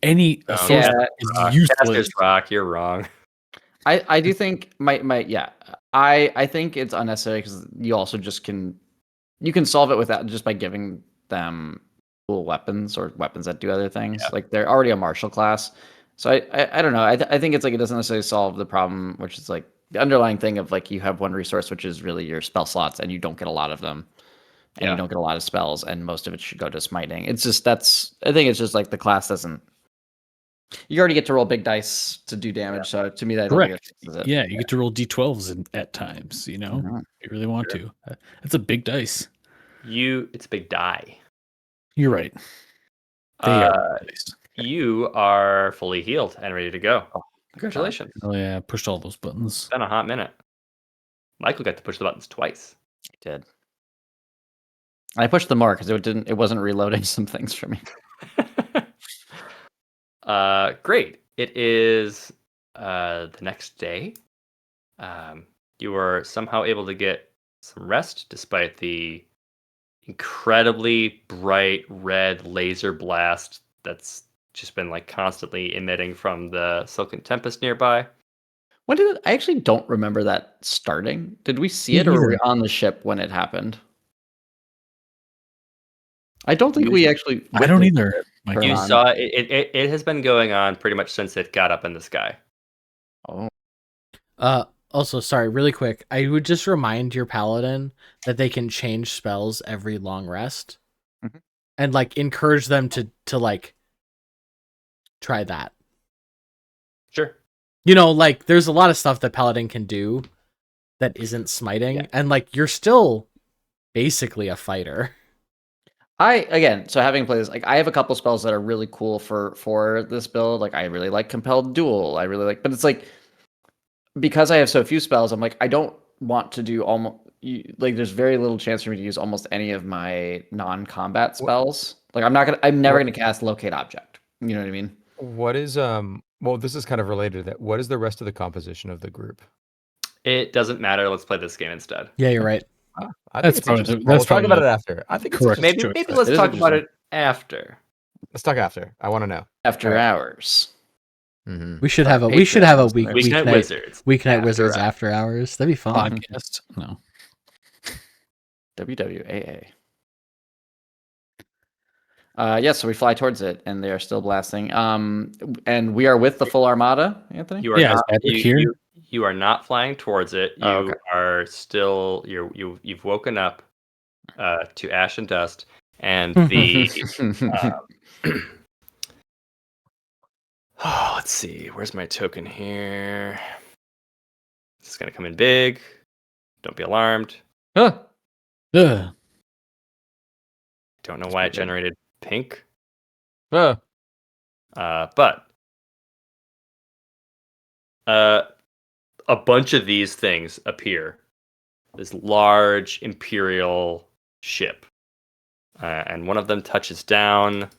any Oh, sorcerer yeah. is Casters useless. rock. You're wrong. I do think I think it's unnecessary because you also just can solve it without just by giving them cool weapons or weapons that do other things. Yeah. Like they're already a martial class, so I don't know. I think it's like it doesn't necessarily solve the problem, which is like the underlying thing of like you have one resource which is really your spell slots and you don't get a lot of them, and Yeah. you don't get a lot of spells, and most of it should go to smiting. It's just I think it's just like the class doesn't. You already get to roll big dice to do damage, so to me that Correct. is it. Yeah, you get to roll d12s at times. You know, Mhm. if you really want to. That's a big dice. It's a big die. You're right. They are big dice. You are fully healed and ready to go. Congratulations. Oh yeah, pushed all those buttons. It's been a hot minute. Michael got to push the buttons twice. I did. I pushed them more because it wasn't reloading some things for me. Great. It is the next day. You were somehow able to get some rest despite the incredibly bright red laser blast that's just been like constantly emitting from the Silken Tempest nearby. When did it? I actually don't remember that starting. Did we see Me it, or were we either. on the ship when it happened? I don't think we actually. I don't either. Michael. You on. saw it. It has been going on pretty much since it got up in the sky. Oh, Also, sorry, really quick. I would just remind your paladin that they can change spells every long rest, Mhm. and like encourage them to like try that. Sure. You know, like there's a lot of stuff that paladin can do that isn't smiting, Yeah. and like you're still basically a fighter. So having played this, like I have a couple spells that are really cool for this build. Like I really like Compelled Duel. I really like, but it's like because I have so few spells, I'm like I don't want to do almost like there's very little chance for me to use almost any of my non-combat spells. Like I'm never gonna cast Locate Object. You know what I mean? What is well, this is kind of related to that. What is the rest of the composition of the group? It doesn't matter. Let's play this game instead. Yeah, you're right. I That's think it's probably interesting. the- that's We'll talk probably about the it after. I think it's correct interesting. Maybe It let's is talk about interesting. it after. Let's talk after. I want to know. After Alright. hours. Mm-hmm. We should have a Patreon week listeners. Weeknight weeknight Wizards. weeknight After wizards hours. after hours. That'd be fun. podcast. No. WWAA. Yeah, so we fly towards it, and they are still blasting. And we are with the full armada, Anthony. You are Yeah, is not. Patrick here? You are not flying towards it. You Oh, okay. are still. You've woken up to ash and dust, and the. Oh, let's see. Where's my token here? This is gonna come in big. Don't be alarmed. Huh. Ugh. Don't know why it generated pink. Oh, But a bunch of these things appear. This large imperial ship, and one of them touches down,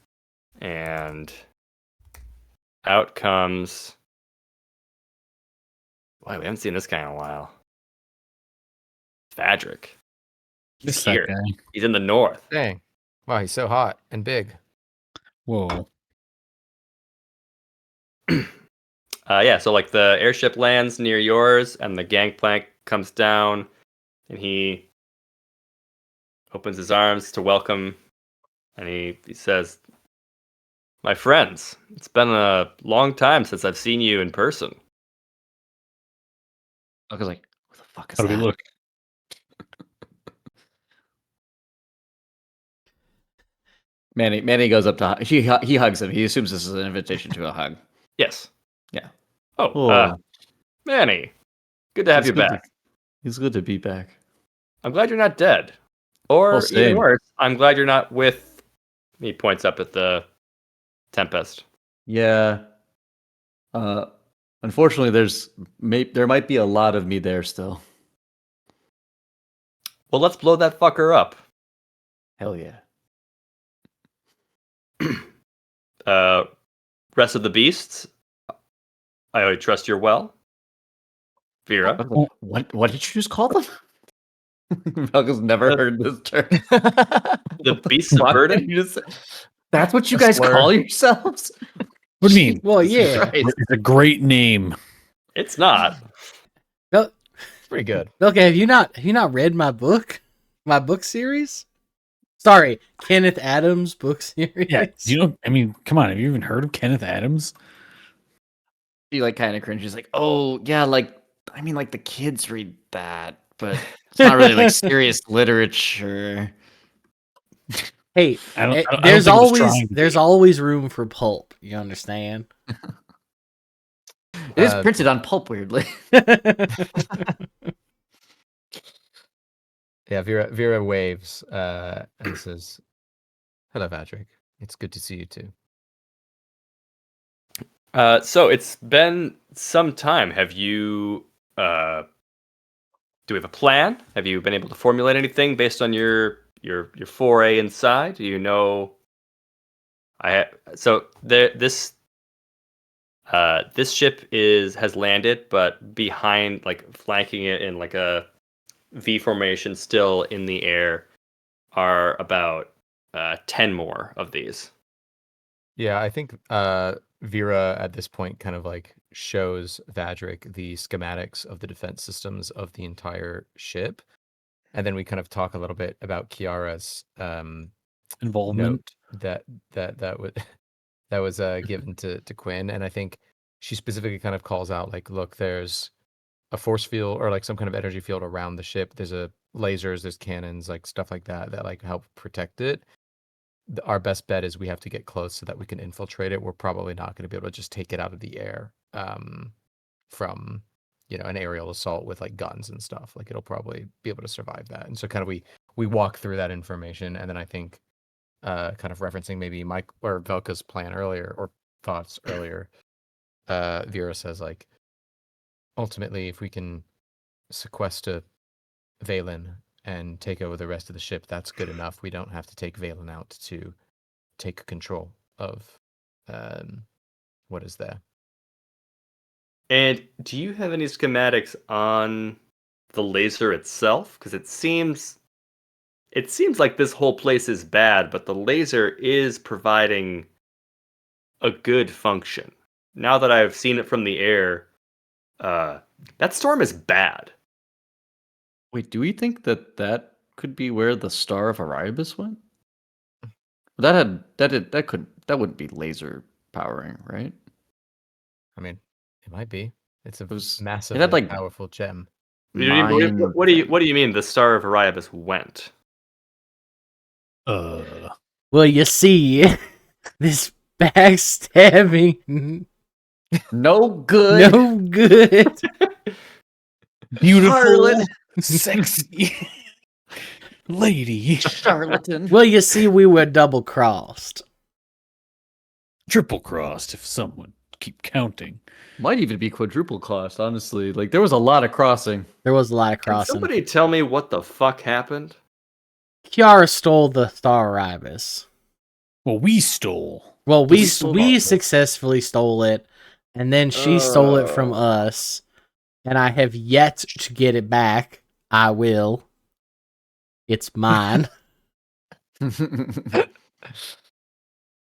and out comes. Wow, we haven't seen this guy in a while. Vadric. He's It's that here. guy. He's in the north. dang. Wow, he's so hot and big. Whoa. Yeah, so like the airship lands near yours, and the gangplank comes down, and he opens his arms to welcome, and he says, "My friends, it's been a long time since I've seen you in person." I was like, what the fuck is How do we that? look? Manny goes up to he hugs him. He assumes this is an invitation to a hug. Yes. Yeah. Oh, Oh. Manny, good to have you back. He's good to be back. I'm glad you're not dead. Or Well, even same. worse, I'm glad you're not with. He points up at the Tempest. Yeah. Unfortunately, there might be a lot of me there still. Well, let's blow that fucker up. Hell yeah. Rest of the beasts, I trust you're well. Vera. What did you just call them? Falco's never heard this term. The beasts of What did burden? you just say? That's what you A guys slur. call yourselves? What do you mean? Well, Jesus yeah. Christ. It's a great name. It's not. Mil- It's pretty good. Milka, have you not read my book series? Sorry, Kenneth Adams book series. Yeah. Do you know? I mean, come on. Have you even heard of Kenneth Adams? He like kind of cringes, like, oh yeah, like I mean, like the kids read that, but it's not really like serious literature. Hey, I don't think there's it was always trying to there's be. always room for pulp. You understand? It is Uh, printed on pulp, weirdly. Yeah, Vera waves and says, "Hello, Patrick. It's good to see you too." So it's been some time. Have you? Do we have a plan? Have you been able to formulate anything based on your foray inside? Do you know? This ship has landed, but behind, like flanking it in like a V formation, still in the air, are about 10 more of these. Yeah, I think Vera at this point kind of like shows Vadric the schematics of the defense systems of the entire ship, and then we kind of talk a little bit about Kiara's Involvement. note that was given to Quinn, and I think she specifically kind of calls out like, look, there's a force field or like some kind of energy field around the ship. There's lasers, there's cannons, like stuff like that like help protect it. Our best bet is we have to get close so that we can infiltrate it. We're probably not going to be able to just take it out of the air from an aerial assault with like guns and stuff. Like it'll probably be able to survive that. And so kind of we walk through that information, and then I think kind of referencing maybe Mike or Velka's plan earlier or thoughts earlier, Vera says like ultimately if we can sequester Valen and take over the rest of the ship, that's good enough. We don't have to take Valen out to take control of what is there. And do you have any schematics on the laser itself? Because it seems like this whole place is bad, but the laser is providing a good function. Now that I've seen it from the air, that storm is bad. Wait, do we think that could be where the Star of Erebus went? That wouldn't be laser powering, right? I mean, it might be. It's a was- it massively had, like, powerful gem. What do you mean the Star of Erebus went? Well, you see, this backstabbing, No good. no good. Beautiful, Harlot. sexy lady. Charlatan. Well, you see, we were double crossed. Triple crossed if someone keep counting. Might even be quadruple crossed, honestly. Like there was a lot of crossing. There was a lot of Can crossing. somebody tell me what the fuck happened? Kiara stole the Star Ibis. Well, we stole. Well, We we stole we it. successfully stole it, and then she stole it from us, and I have yet to get it back. I will. It's mine.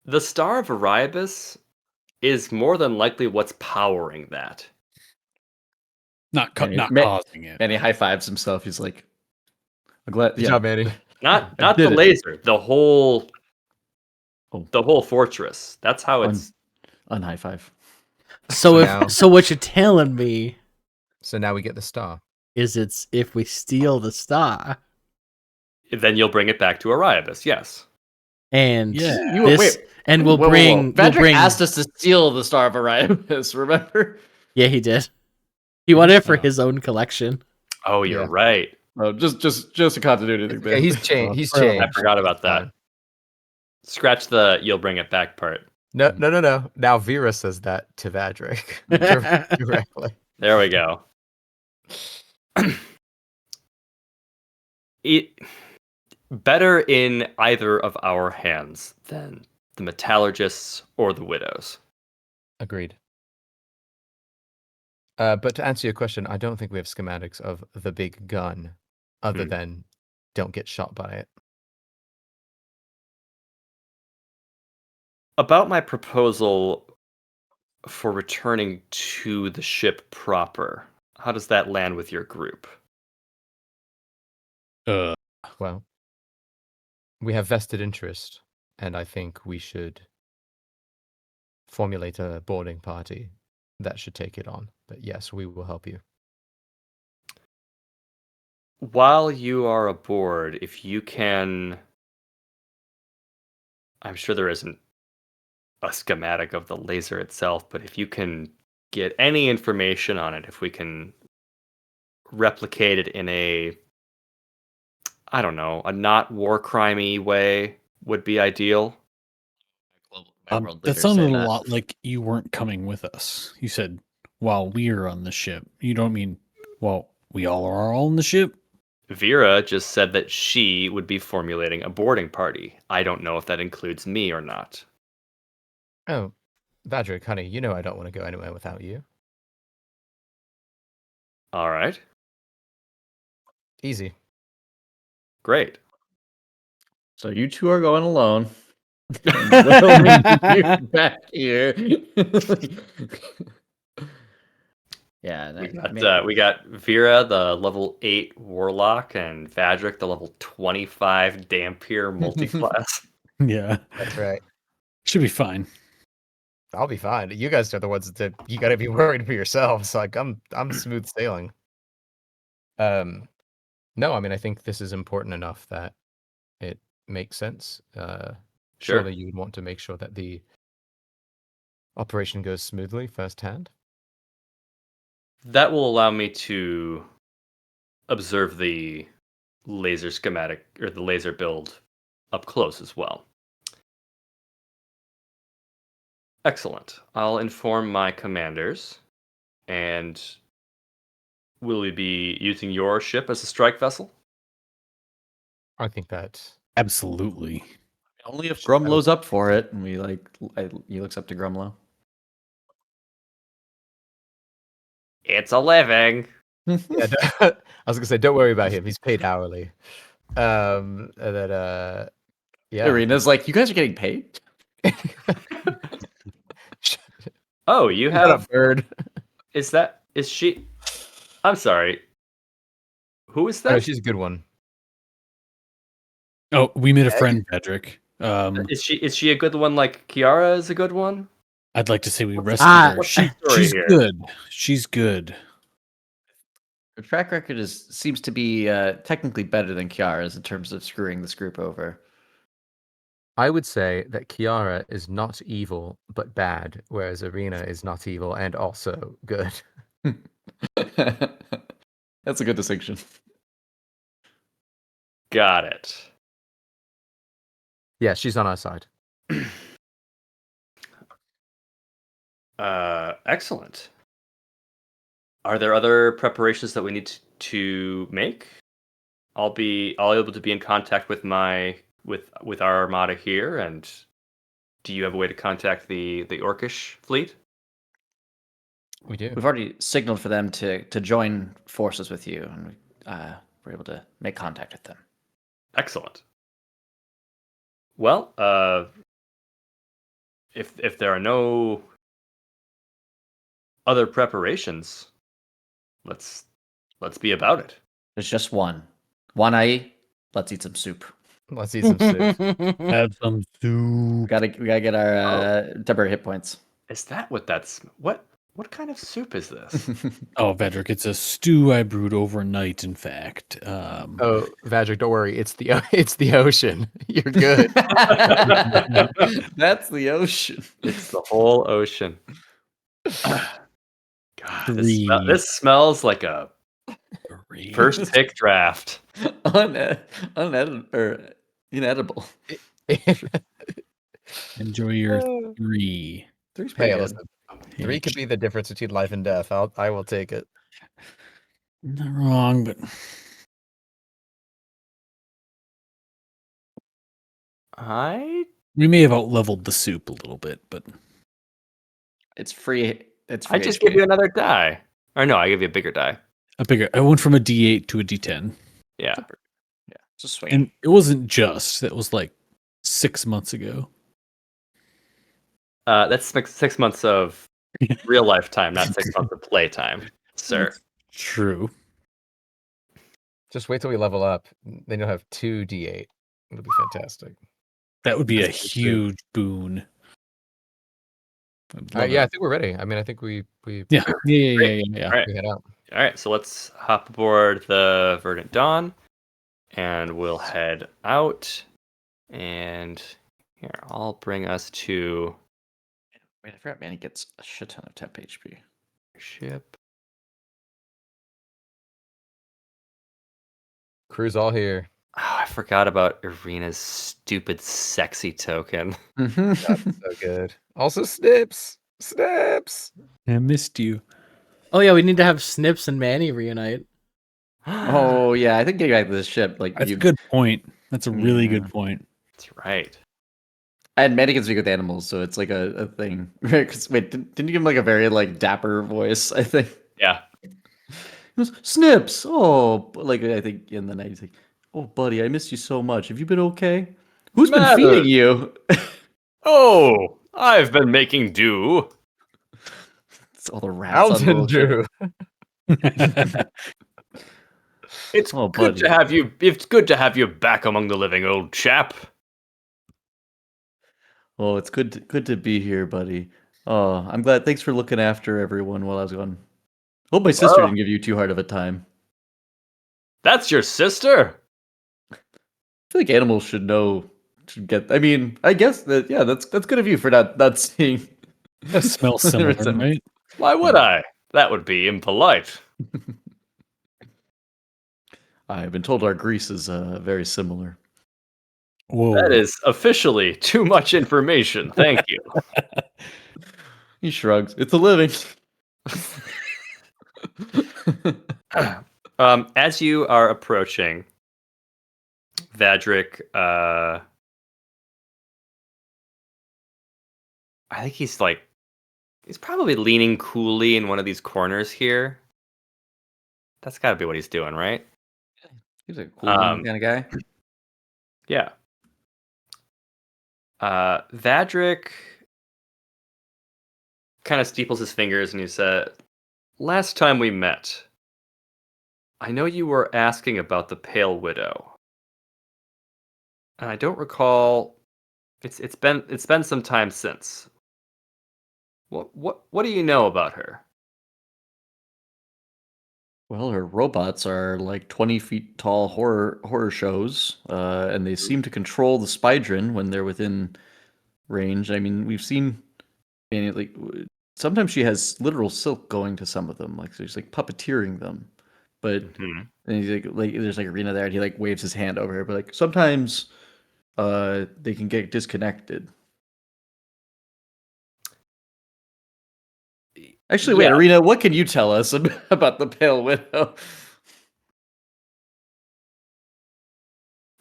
The Star of Erebus is more than likely what's powering that. Not Ma- causing it. And he high fives himself. He's like, I'm glad. Good Yeah. job, Manny. Not I the did it. laser, the whole Oh. fortress. That's how it's Unhigh five. So now- so what you're telling me So now we get the star. is it's if we steal the star then you'll bring it back to Erebus, yes. and Yeah. You this wait. and we'll Whoa, whoa, whoa. bring we'll Patrick bring asked us to steal the Star of Erebus. Remember? Yeah, he did. He wanted it for Oh. his own collection. Oh, you're Yeah. right. Oh, just a continuity thing. Okay, there. he's changed. He's I changed. I forgot about It's that. fine. Scratch the you'll bring it back part. No. Now Vera says that to Vadric directly. There we go. It better in either of our hands than the metallurgists or the widows. Agreed. But to answer your question, I don't think we have schematics of the big gun, other Hmm. than don't get shot by it. About my proposal for returning to the ship proper, how does that land with your group? Well, we have vested interest, and I think we should formulate a boarding party that should take it on. But yes, we will help you. While you are aboard, if you can, I'm sure there isn't a schematic of the laser itself, but if you can get any information on it, if we can replicate it in a, I don't know, a not war crimey way would be ideal. That sounded a lot like you weren't coming with us. You said, while we're on the ship. You don't mean, well, we all are all on the ship? Vera just said that she would be formulating a boarding party. I don't know if that includes me or not. Oh, Vadric, honey, you know I don't want to go anywhere without you. All right, Easy. great. So you two are going alone. We'll meet you back here. Yeah, We got Vera, the level 8 warlock, and Vadric, the level 25 Dampier multi-class. Yeah. That's right. Should be fine. I'll be fine. You guys are the ones that you got to be worried for yourselves. Like I'm smooth sailing. No, I mean I think this is important enough that it makes sense. Sure. Surely you would want to make sure that the operation goes smoothly firsthand. That will allow me to observe the laser schematic or the laser build up close as well. Excellent. I'll inform my commanders. And will we be using your ship as a strike vessel? I think that Absolutely. Only if Grumlow's up for it, and we he looks up to Grumlow. It's a living. yeah, I was gonna say don't worry about him. He's paid hourly. And then yeah. Arena's like, you guys are getting paid? Oh, you Shut up, have. bird. Is she? I'm sorry. Who is Oh, no, that? she's a good one. Oh, we made a friend, Patrick. Is she a good one like Kiara is a good one? I'd like to say we What's- rescued her. what's the story She's here? good. She's good. Her track record seems to be technically better than Kiara's in terms of screwing this group over. I would say that Kiara is not evil but bad, whereas Arena is not evil and also good. That's a good distinction. Got it. Yeah, she's on our side. Excellent. Are there other preparations that we need to make? I'll able to be in contact with with our armada here, and do you have a way to contact the Orcish fleet? We do. We've already signaled for them to join forces with you, and we're able to make contact with them. Excellent. Well, if there are no other preparations, let's be about it. There's just one. One-eye, let's eat some soup. Let's eat some soup. Have some soup. We gotta get our temporary hit points. Is that what that's what kind of soup is this? Oh, Vedrick, it's a stew I brewed overnight, in fact. Oh, Vadric, don't worry. It's the ocean. You're good. That's the ocean. It's the whole ocean. God, this smells like a first pick draft. Inedible. Enjoy your 3. Three's pretty Hey, good. listen. 3 could be the difference between life and death. I will take it. Not wrong, but we may have outleveled the soup a little bit, but It's free. It's free. I just HP. give you another die. Or no, I give you a bigger die. I went from a D8 to a D10. Yeah. Yeah, just swing. And it wasn't just. That was like 6 months ago. That's 6 months of real life time, not 6 months of play time, sir. True. Just wait till we level up. Then you'll have 2 D8. It'll be fantastic. That would be a That's true. huge boon. I'd love Yeah, I it. think we're ready. I mean, I think we Yeah. All right. we head out. All right, so let's hop aboard the Verdant Dawn, and we'll head out. And here, I'll bring us to Wait, I forgot Manny gets a shit ton of temp HP. ship. Crew's all here. Oh, I forgot about Arena's stupid sexy token. God, so good. Also, Snips. Snips. I missed you. Oh yeah, we need to have Snips and Manny reunite. Oh yeah, I think getting back to this ship, like That's a good point. That's a really Yeah. good point. That's right. And Manny can speak with animals, so it's like a thing. 'Cause, wait, didn't you give him like a very like dapper voice? I think. Yeah. He goes, Snips. Oh, like I think in the night he's like, "Oh, buddy, I missed you so much. Have you been okay? Who's been Matter. feeding you?" Oh, I've been making do. It's all the rats. on the Alton little ship. Drew. It's Oh, good buddy. to have you. It's good to have you back among the living, old chap. Oh, it's good to be here, buddy. Oh, I'm glad. Thanks for looking after everyone while I was gone. Hope my sister Oh. didn't give you too hard of a time. That's your sister? I feel like animals should know. Should get. I mean, I guess that. Yeah, that's good of you for not seeing. That smells similar, resemblance. right? Why would I? That would be impolite. I've been told our grease is very similar. Whoa. That is officially too much information. Thank you. He shrugs. It's a living. As you are approaching, Vadric, I think he's probably leaning coolly in one of these corners here. That's got to be what he's doing, right? He's a cool kind of guy. Yeah. Vadric kind of steeples his fingers and he said, "Last time we met, I know you were asking about the Pale Widow. And I don't recall. It's been some time since. What do you know about her?" Well, her robots are like 20 feet tall horror shows, and they seem to control the Spydrin when they're within range. I mean, we've seen, and sometimes she has literal silk going to some of them, like she's like puppeteering them. But Mhm. and he's like there's like Arena there, and he like waves his hand over her. But like sometimes, they can get disconnected. Actually, wait, Yeah. Arena, what can you tell us about the Pale Widow?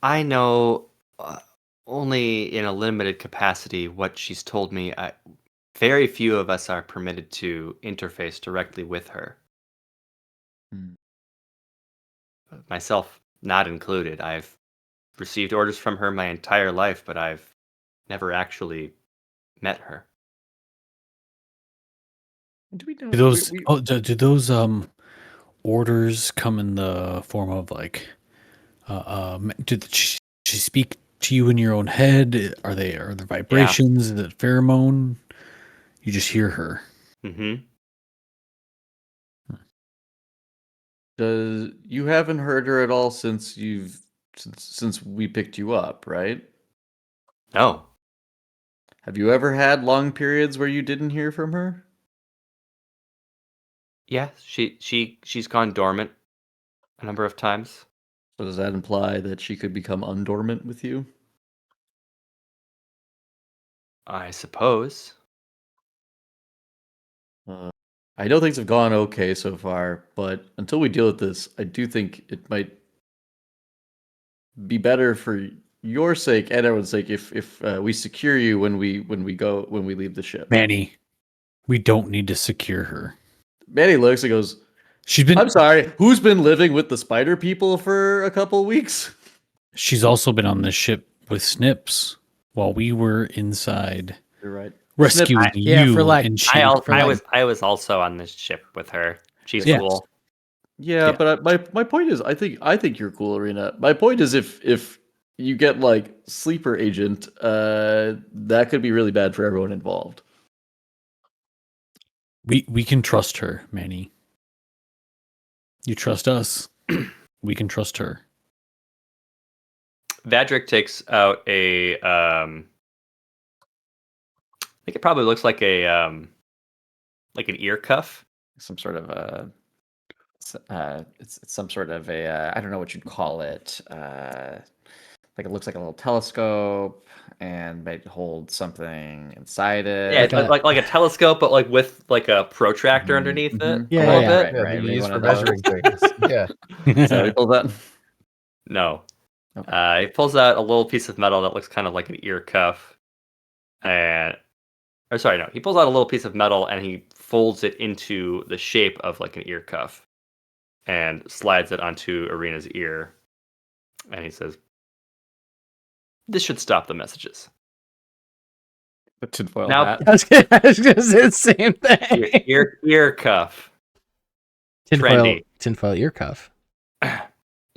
I know only in a limited capacity what she's told me. Very few of us are permitted to interface directly with her. Hmm. Myself not included. I've received orders from her my entire life, but I've never actually met her. Do we know? Do those do those orders come in the form of like did she speak to you in your own head? Are there vibrations? Is it pheromone? You just hear her. Mm-hmm. Does you haven't heard her at all since since we picked you up, right? No. Have you ever had long periods where you didn't hear from her? Yeah, she's gone dormant a number of times. So does that imply that she could become undormant with you? I suppose. Uh, I know things have gone okay so far, but until we deal with this, I do think it might be better for your sake and everyone's sake if we secure you when we leave the ship. Manny, we don't need to secure her. Manny looks and goes, She's been "I'm sorry, who's been living with the spider people for a couple weeks?" She's also been on this ship with Snips while we were inside You're right. rescuing Snip, you. Yeah, for like- and she, I was also on this ship with her. She's Yeah. cool. Yeah, Yeah. but my point is, I think you're cool, Arena. My point is, if you get like sleeper agent, that could be really bad for everyone involved. we can trust her, Manny. You trust us. We can trust her. Vadric takes out a I think it probably looks like an ear cuff. Some sort of it's some sort of a I don't know what you'd call it. Like it looks like a little telescope and might hold something inside it. Yeah, it's like a telescope, but like with like a protractor underneath it. Mhm. Yeah, a little yeah, bit. Yeah, Right, they maybe use one for of those. measuring things. Yeah. So he pulls out. No. Okay. He pulls out a little piece of metal that looks kind of like an ear cuff. He pulls out a little piece of metal and he folds it into the shape of like an ear cuff and slides it onto Arena's ear. And he says, "This should stop the messages." The tinfoil Now- hat. I was gonna say the same thing. Ear cuff. Tinfoil, trendy. tinfoil ear cuff.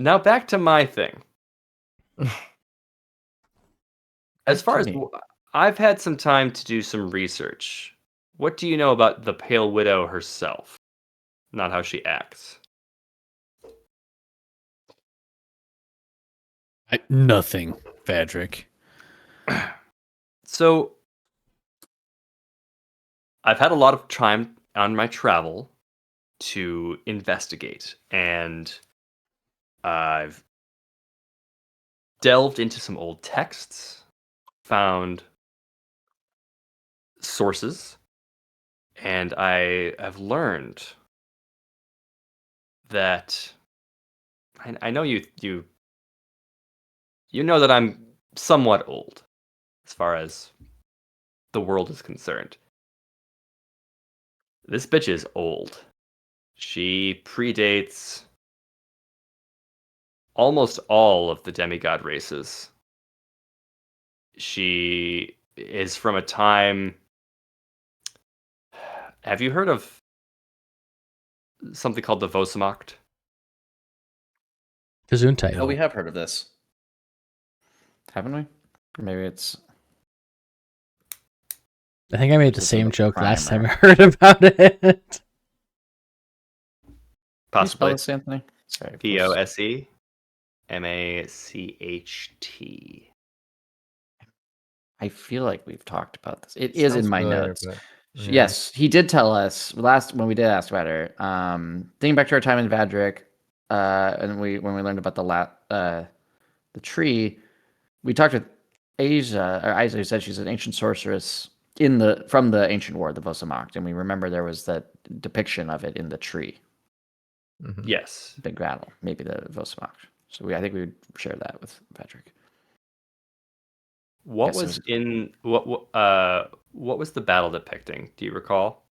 Now back to my thing. As far as Funny. I've had some time to do some research. what do you know about the Pale Widow herself? Not how she acts. Nothing, Vadric. So, I've had a lot of time on my travel to investigate, and I've delved into some old texts, found sources, and I have learned that I know you know that I'm somewhat old as far as the world is concerned. This bitch is old. She predates almost all of the demigod races. She is from a time. Have you heard of something called the Vosamacht? Gesundheit. Oh, we have heard of this, haven't we? Or maybe it's I think I made the Just same a joke last time I primer. heard about it. Can you spell Possibly. this, Anthony? Sorry. Vosemacht. I feel like we've talked about this. It It is in sounds my familiar, notes. but yeah. Yes, he did tell us last when we did ask about her. Thinking back to our time in Vadric, and when we learned about the tree, we talked with Asia or Isa, who said she's an ancient sorceress from the ancient war, the Vosamacht, and we remember there was that depiction of it in the tree, Mhm. Yes. big battle, maybe the Vosamacht. So I think we would share that with Vadric. What Yes, it was was- in what was the battle depicting? Do you recall?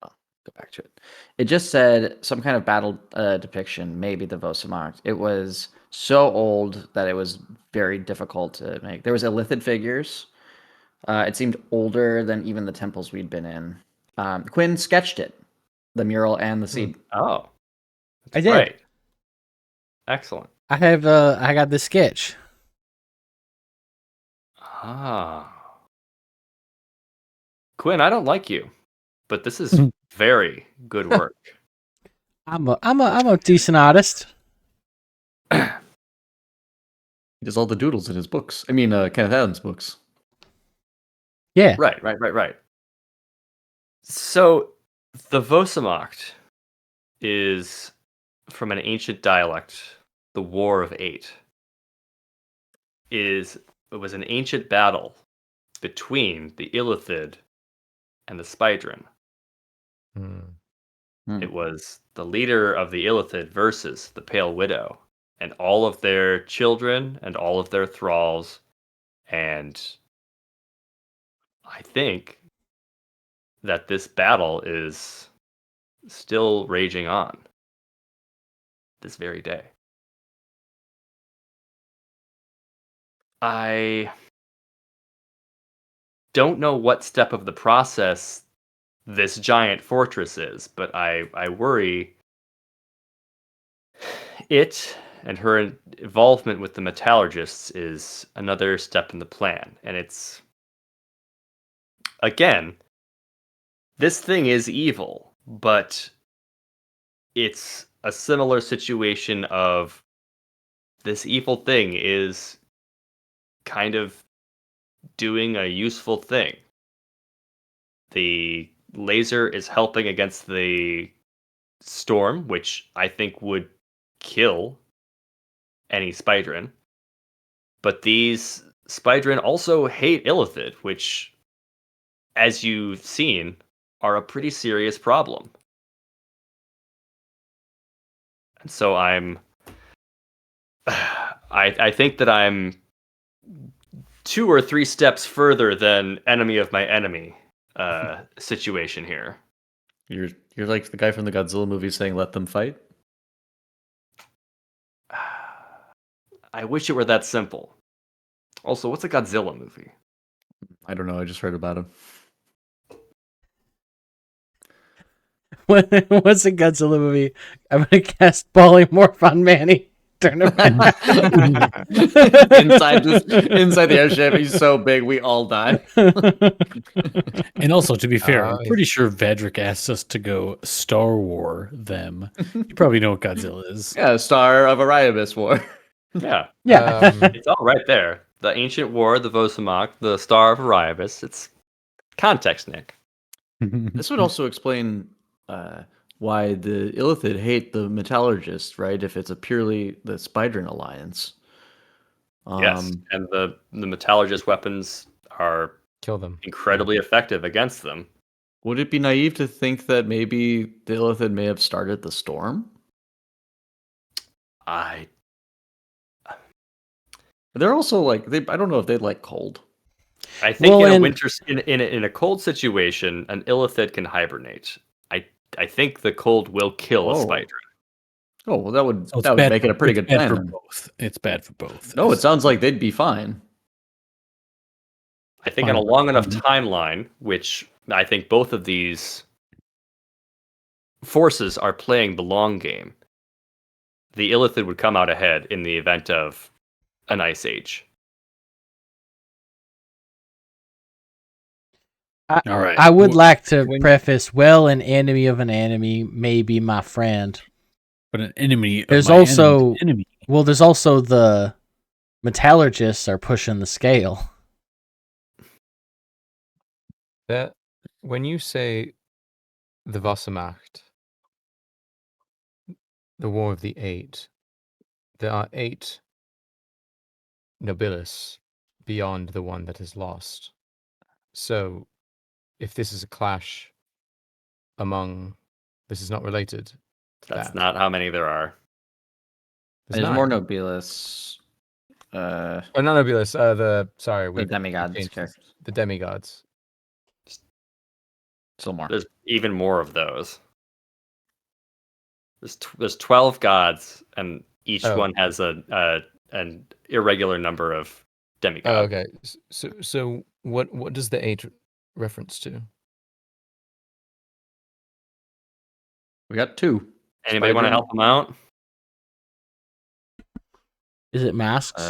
Go back to it. It just said some kind of battle depiction, maybe the Vosamacht. It was so old that it was very difficult to make. There was illithid figures. It seemed older than even the temples we'd been in. Quinn sketched it, the mural and the seed. Oh, I did. right. Excellent. I got the sketch. Ah. Quinn, I don't like you, but this is very good work. I'm a decent artist. He does all the doodles in his books. I mean, Kenneth Adams' books. Yeah. Right. So, the Vosamacht is from an ancient dialect, the War of Eight. It was an ancient battle between the Illithid and the Spydren. Hmm. It was the leader of the Illithid versus the Pale Widow, and all of their children and all of their thralls, and I think that this battle is still raging on this very day. I don't know what step of the process this giant fortress is, but I worry it and her involvement with the metallurgists is another step in the plan. And it's, again, this thing is evil, but it's a similar situation of this evil thing is kind of doing a useful thing. The laser is helping against the storm, which I think would kill any Spydren. But these Spydren also hate Illithid, which, as you've seen, are a pretty serious problem. And so I think that I'm 2 or 3 steps further than enemy of my enemy situation here. You're like the guy from the Godzilla movie saying, "Let them fight." I wish it were that simple. Also, what's a Godzilla movie? I don't know. I just heard about him. What's a Godzilla movie? I'm gonna cast Polymorph on Manny. Turn around. inside the airship, he's so big we all die. And also, to be fair, I'm yeah. pretty sure Vadric asked us to go Star War them. You probably know what Godzilla is. Yeah, Star of Ariabis War. Yeah, Yeah. it's all right there. The Ancient War, the Vosamok, the Star of Ariabis. It's context, Nick. This would also explain why the Illithid hate the Metallurgist, right? If it's a purely the Spydrin alliance. Yes, and the Metallurgist weapons are Kill them. incredibly effective against them. Would it be naive to think that maybe the Illithid may have started the storm? They're also like I don't know if they like cold. I think Well, in a and- winter in a cold situation, an Illithid can hibernate. I think the cold will kill a Oh. spider. Oh well, that would So it's that would bad make it a pretty it's good bad plan. for then. both. It's bad for both. No, it sounds like they'd be fine. I think on a Fine. long enough timeline, which I think both of these forces are playing the long game, the Illithid would come out ahead in the event of an ice age. All right. I would like to when- preface, well, an enemy of an enemy may be my friend. But an enemy. Of There's my also- enemy's enemy. Well, there's also the Metallurgists are pushing the scale. That when you say the Wassermacht, the War of the Eight, there are 8 nobilis beyond the one that is lost. So, if this is a clash among, this is not related to That's that. not how many there are. There's 9. more Nobilis. Oh, not nobilis. We demigods changed characters. the demigods. Still more. There's even more of those. There's 12 gods, and each Oh. one has an irregular number of demigods. Oh, okay. So what does the 8 reference to? We got 2. Anybody want to Spydrin- help them out? Is it masks?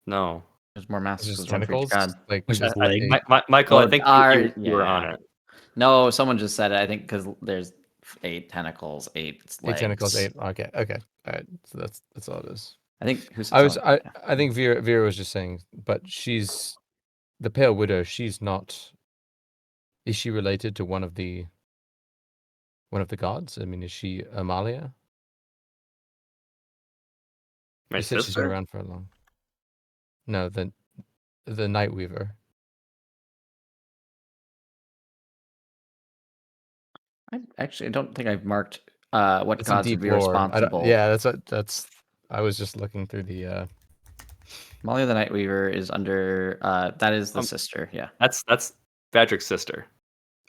No. There's more masks. Is it There's one for each tentacles? god. Like Which is I- leg. Michael, I Well, think you were yeah. on it. No, someone just said it. I think because there's 8 tentacles, 8 8 legs. tentacles, 8. Okay. All right. So that's all it is. I think who said something? I think Vera was just saying, but she's the Pale Widow. She's not. Is she related to one of the gods? I mean, is she Amalia? My You said she's been sister? around for a long. No, the Nightweaver. I don't think I've marked what It's in gods would deep be lore. responsible. Yeah, that's. I was just looking through the. Molly the Nightweaver is under. That is the sister. Yeah. That's Vadric's sister.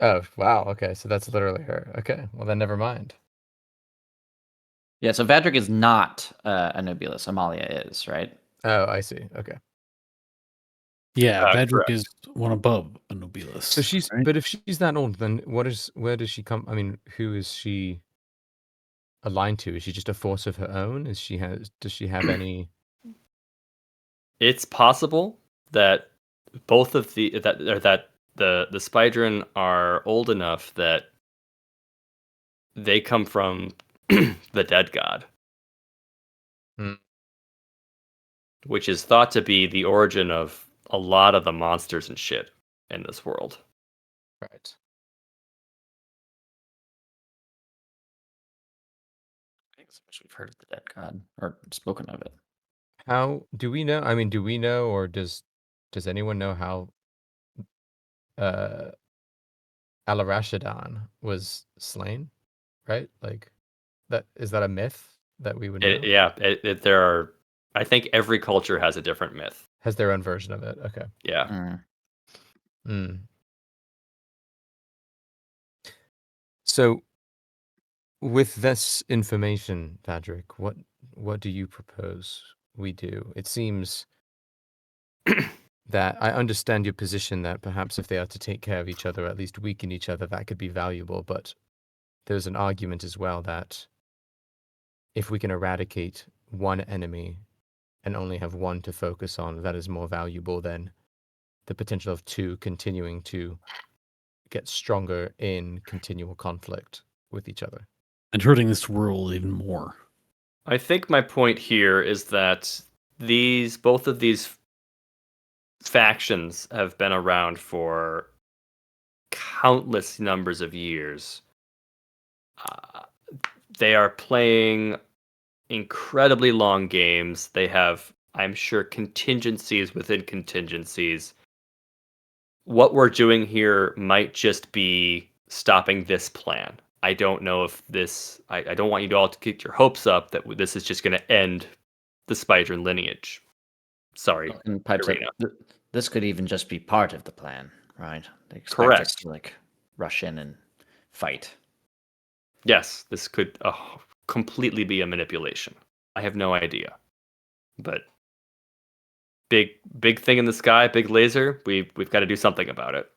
Oh wow! Okay, so that's literally her. Okay, well then never mind. Yeah. So Vadric is not a Nobilis. Amalia is, right? Oh, I see. Okay. Yeah, Vadric correct. is one above a Nobilis. So she's, right? but if she's that old, then where does she come? I mean, who is she aligned to? Is she just a force of her own? Does she have any? It's possible that both of the Spydrin are old enough that they come from the dead god, Hmm. which is thought to be the origin of a lot of the monsters and shit in this world. Right. I think we've heard of the dead god or spoken of it. How do we know? I mean, do we know, or does anyone know how Alarashadan was slain? Right? Like that is that a myth that we would know? There are. I think every culture has a different myth. Has their own version of it. Okay. Yeah. Mm. So, with this information, Patrick, what do you propose we do? It seems that I understand your position that perhaps if they are to take care of each other, at least weaken each other, that could be valuable. But there's an argument as well that if we can eradicate one enemy and only have one to focus on, that is more valuable than the potential of two continuing to get stronger in continual conflict with each other. And hurting this world even more. I think my point here is that both of these factions have been around for countless numbers of years. They are playing incredibly long games. They have, I'm sure, contingencies within contingencies. What we're doing here might just be stopping this plan. I don't know if this. I don't want you to all to get your hopes up that this is just going to end the Spydron lineage. Sorry, And pipes up. Irina. This could even just be part of the plan, right? They expect us Correct. to like rush in and fight. Yes, this could completely be a manipulation. I have no idea, but big thing in the sky, big laser. We've got to do something about it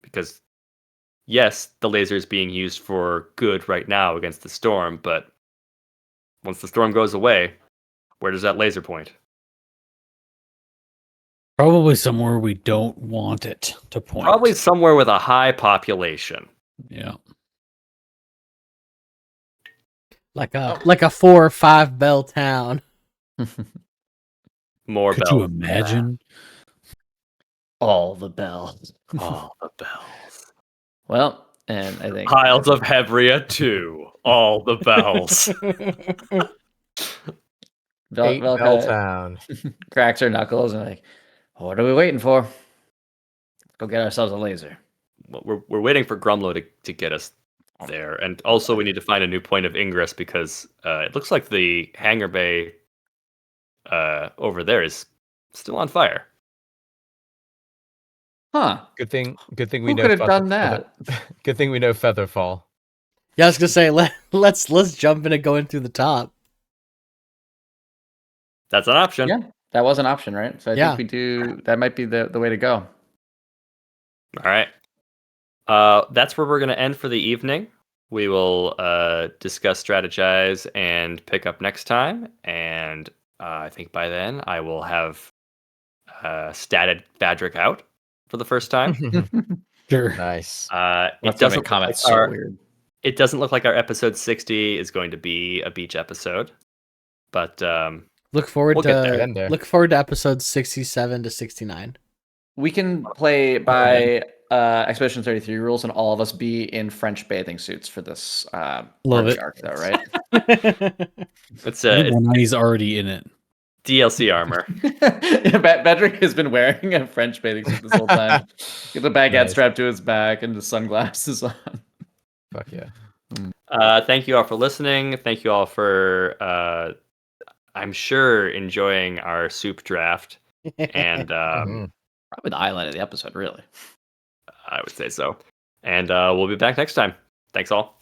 because yes, the laser is being used for good right now against the storm, but once the storm goes away, where does that laser point? Probably somewhere we don't want it to point. Probably somewhere with a high population. Yeah. Like a 4 or 5 bell town. More Could bells. you imagine? All the bells. All the bells. Well, and I think Piles of Hebria too. All the bells. Eight Velka Belltown. cracks her knuckles and like, what are we waiting for? Let's go get ourselves a laser. Well, we're waiting for Grumlow to get us there, and also we need to find a new point of ingress because it looks like the hangar bay over there is still on fire. Huh? Good thing we Who know could have done that? Good thing we know Featherfall. Yeah, I was gonna say let's jump in and go in through the top. That's an option. Yeah, that was an option, right? So I Yeah. think we do. That might be the way to go. All right. That's where we're going to end for the evening. We will discuss, strategize, and pick up next time. And I think by then I will have statted Badrick out for the first time. Sure. Nice. It That's gonna doesn't make look comments like so our, weird. It doesn't look like our episode 60 is going to be a beach episode, but Look forward We'll get there. Then there. Look forward to episodes 67 to 69. We can play by Expedition 33 rules, and all of us be in French bathing suits for this Love early it. arc, though, right? it's I think Bonani's already in it. DLC armor. Yeah, Bedrick has been wearing a French bathing suit this whole time. Get the baguette Nice. strapped to his back and the sunglasses on. Fuck yeah. Thank you all for listening. Thank you all for, I'm sure, enjoying our soup draft. And Mhm. Probably the highlight of the episode, really. I would say so. And we'll be back next time. Thanks all.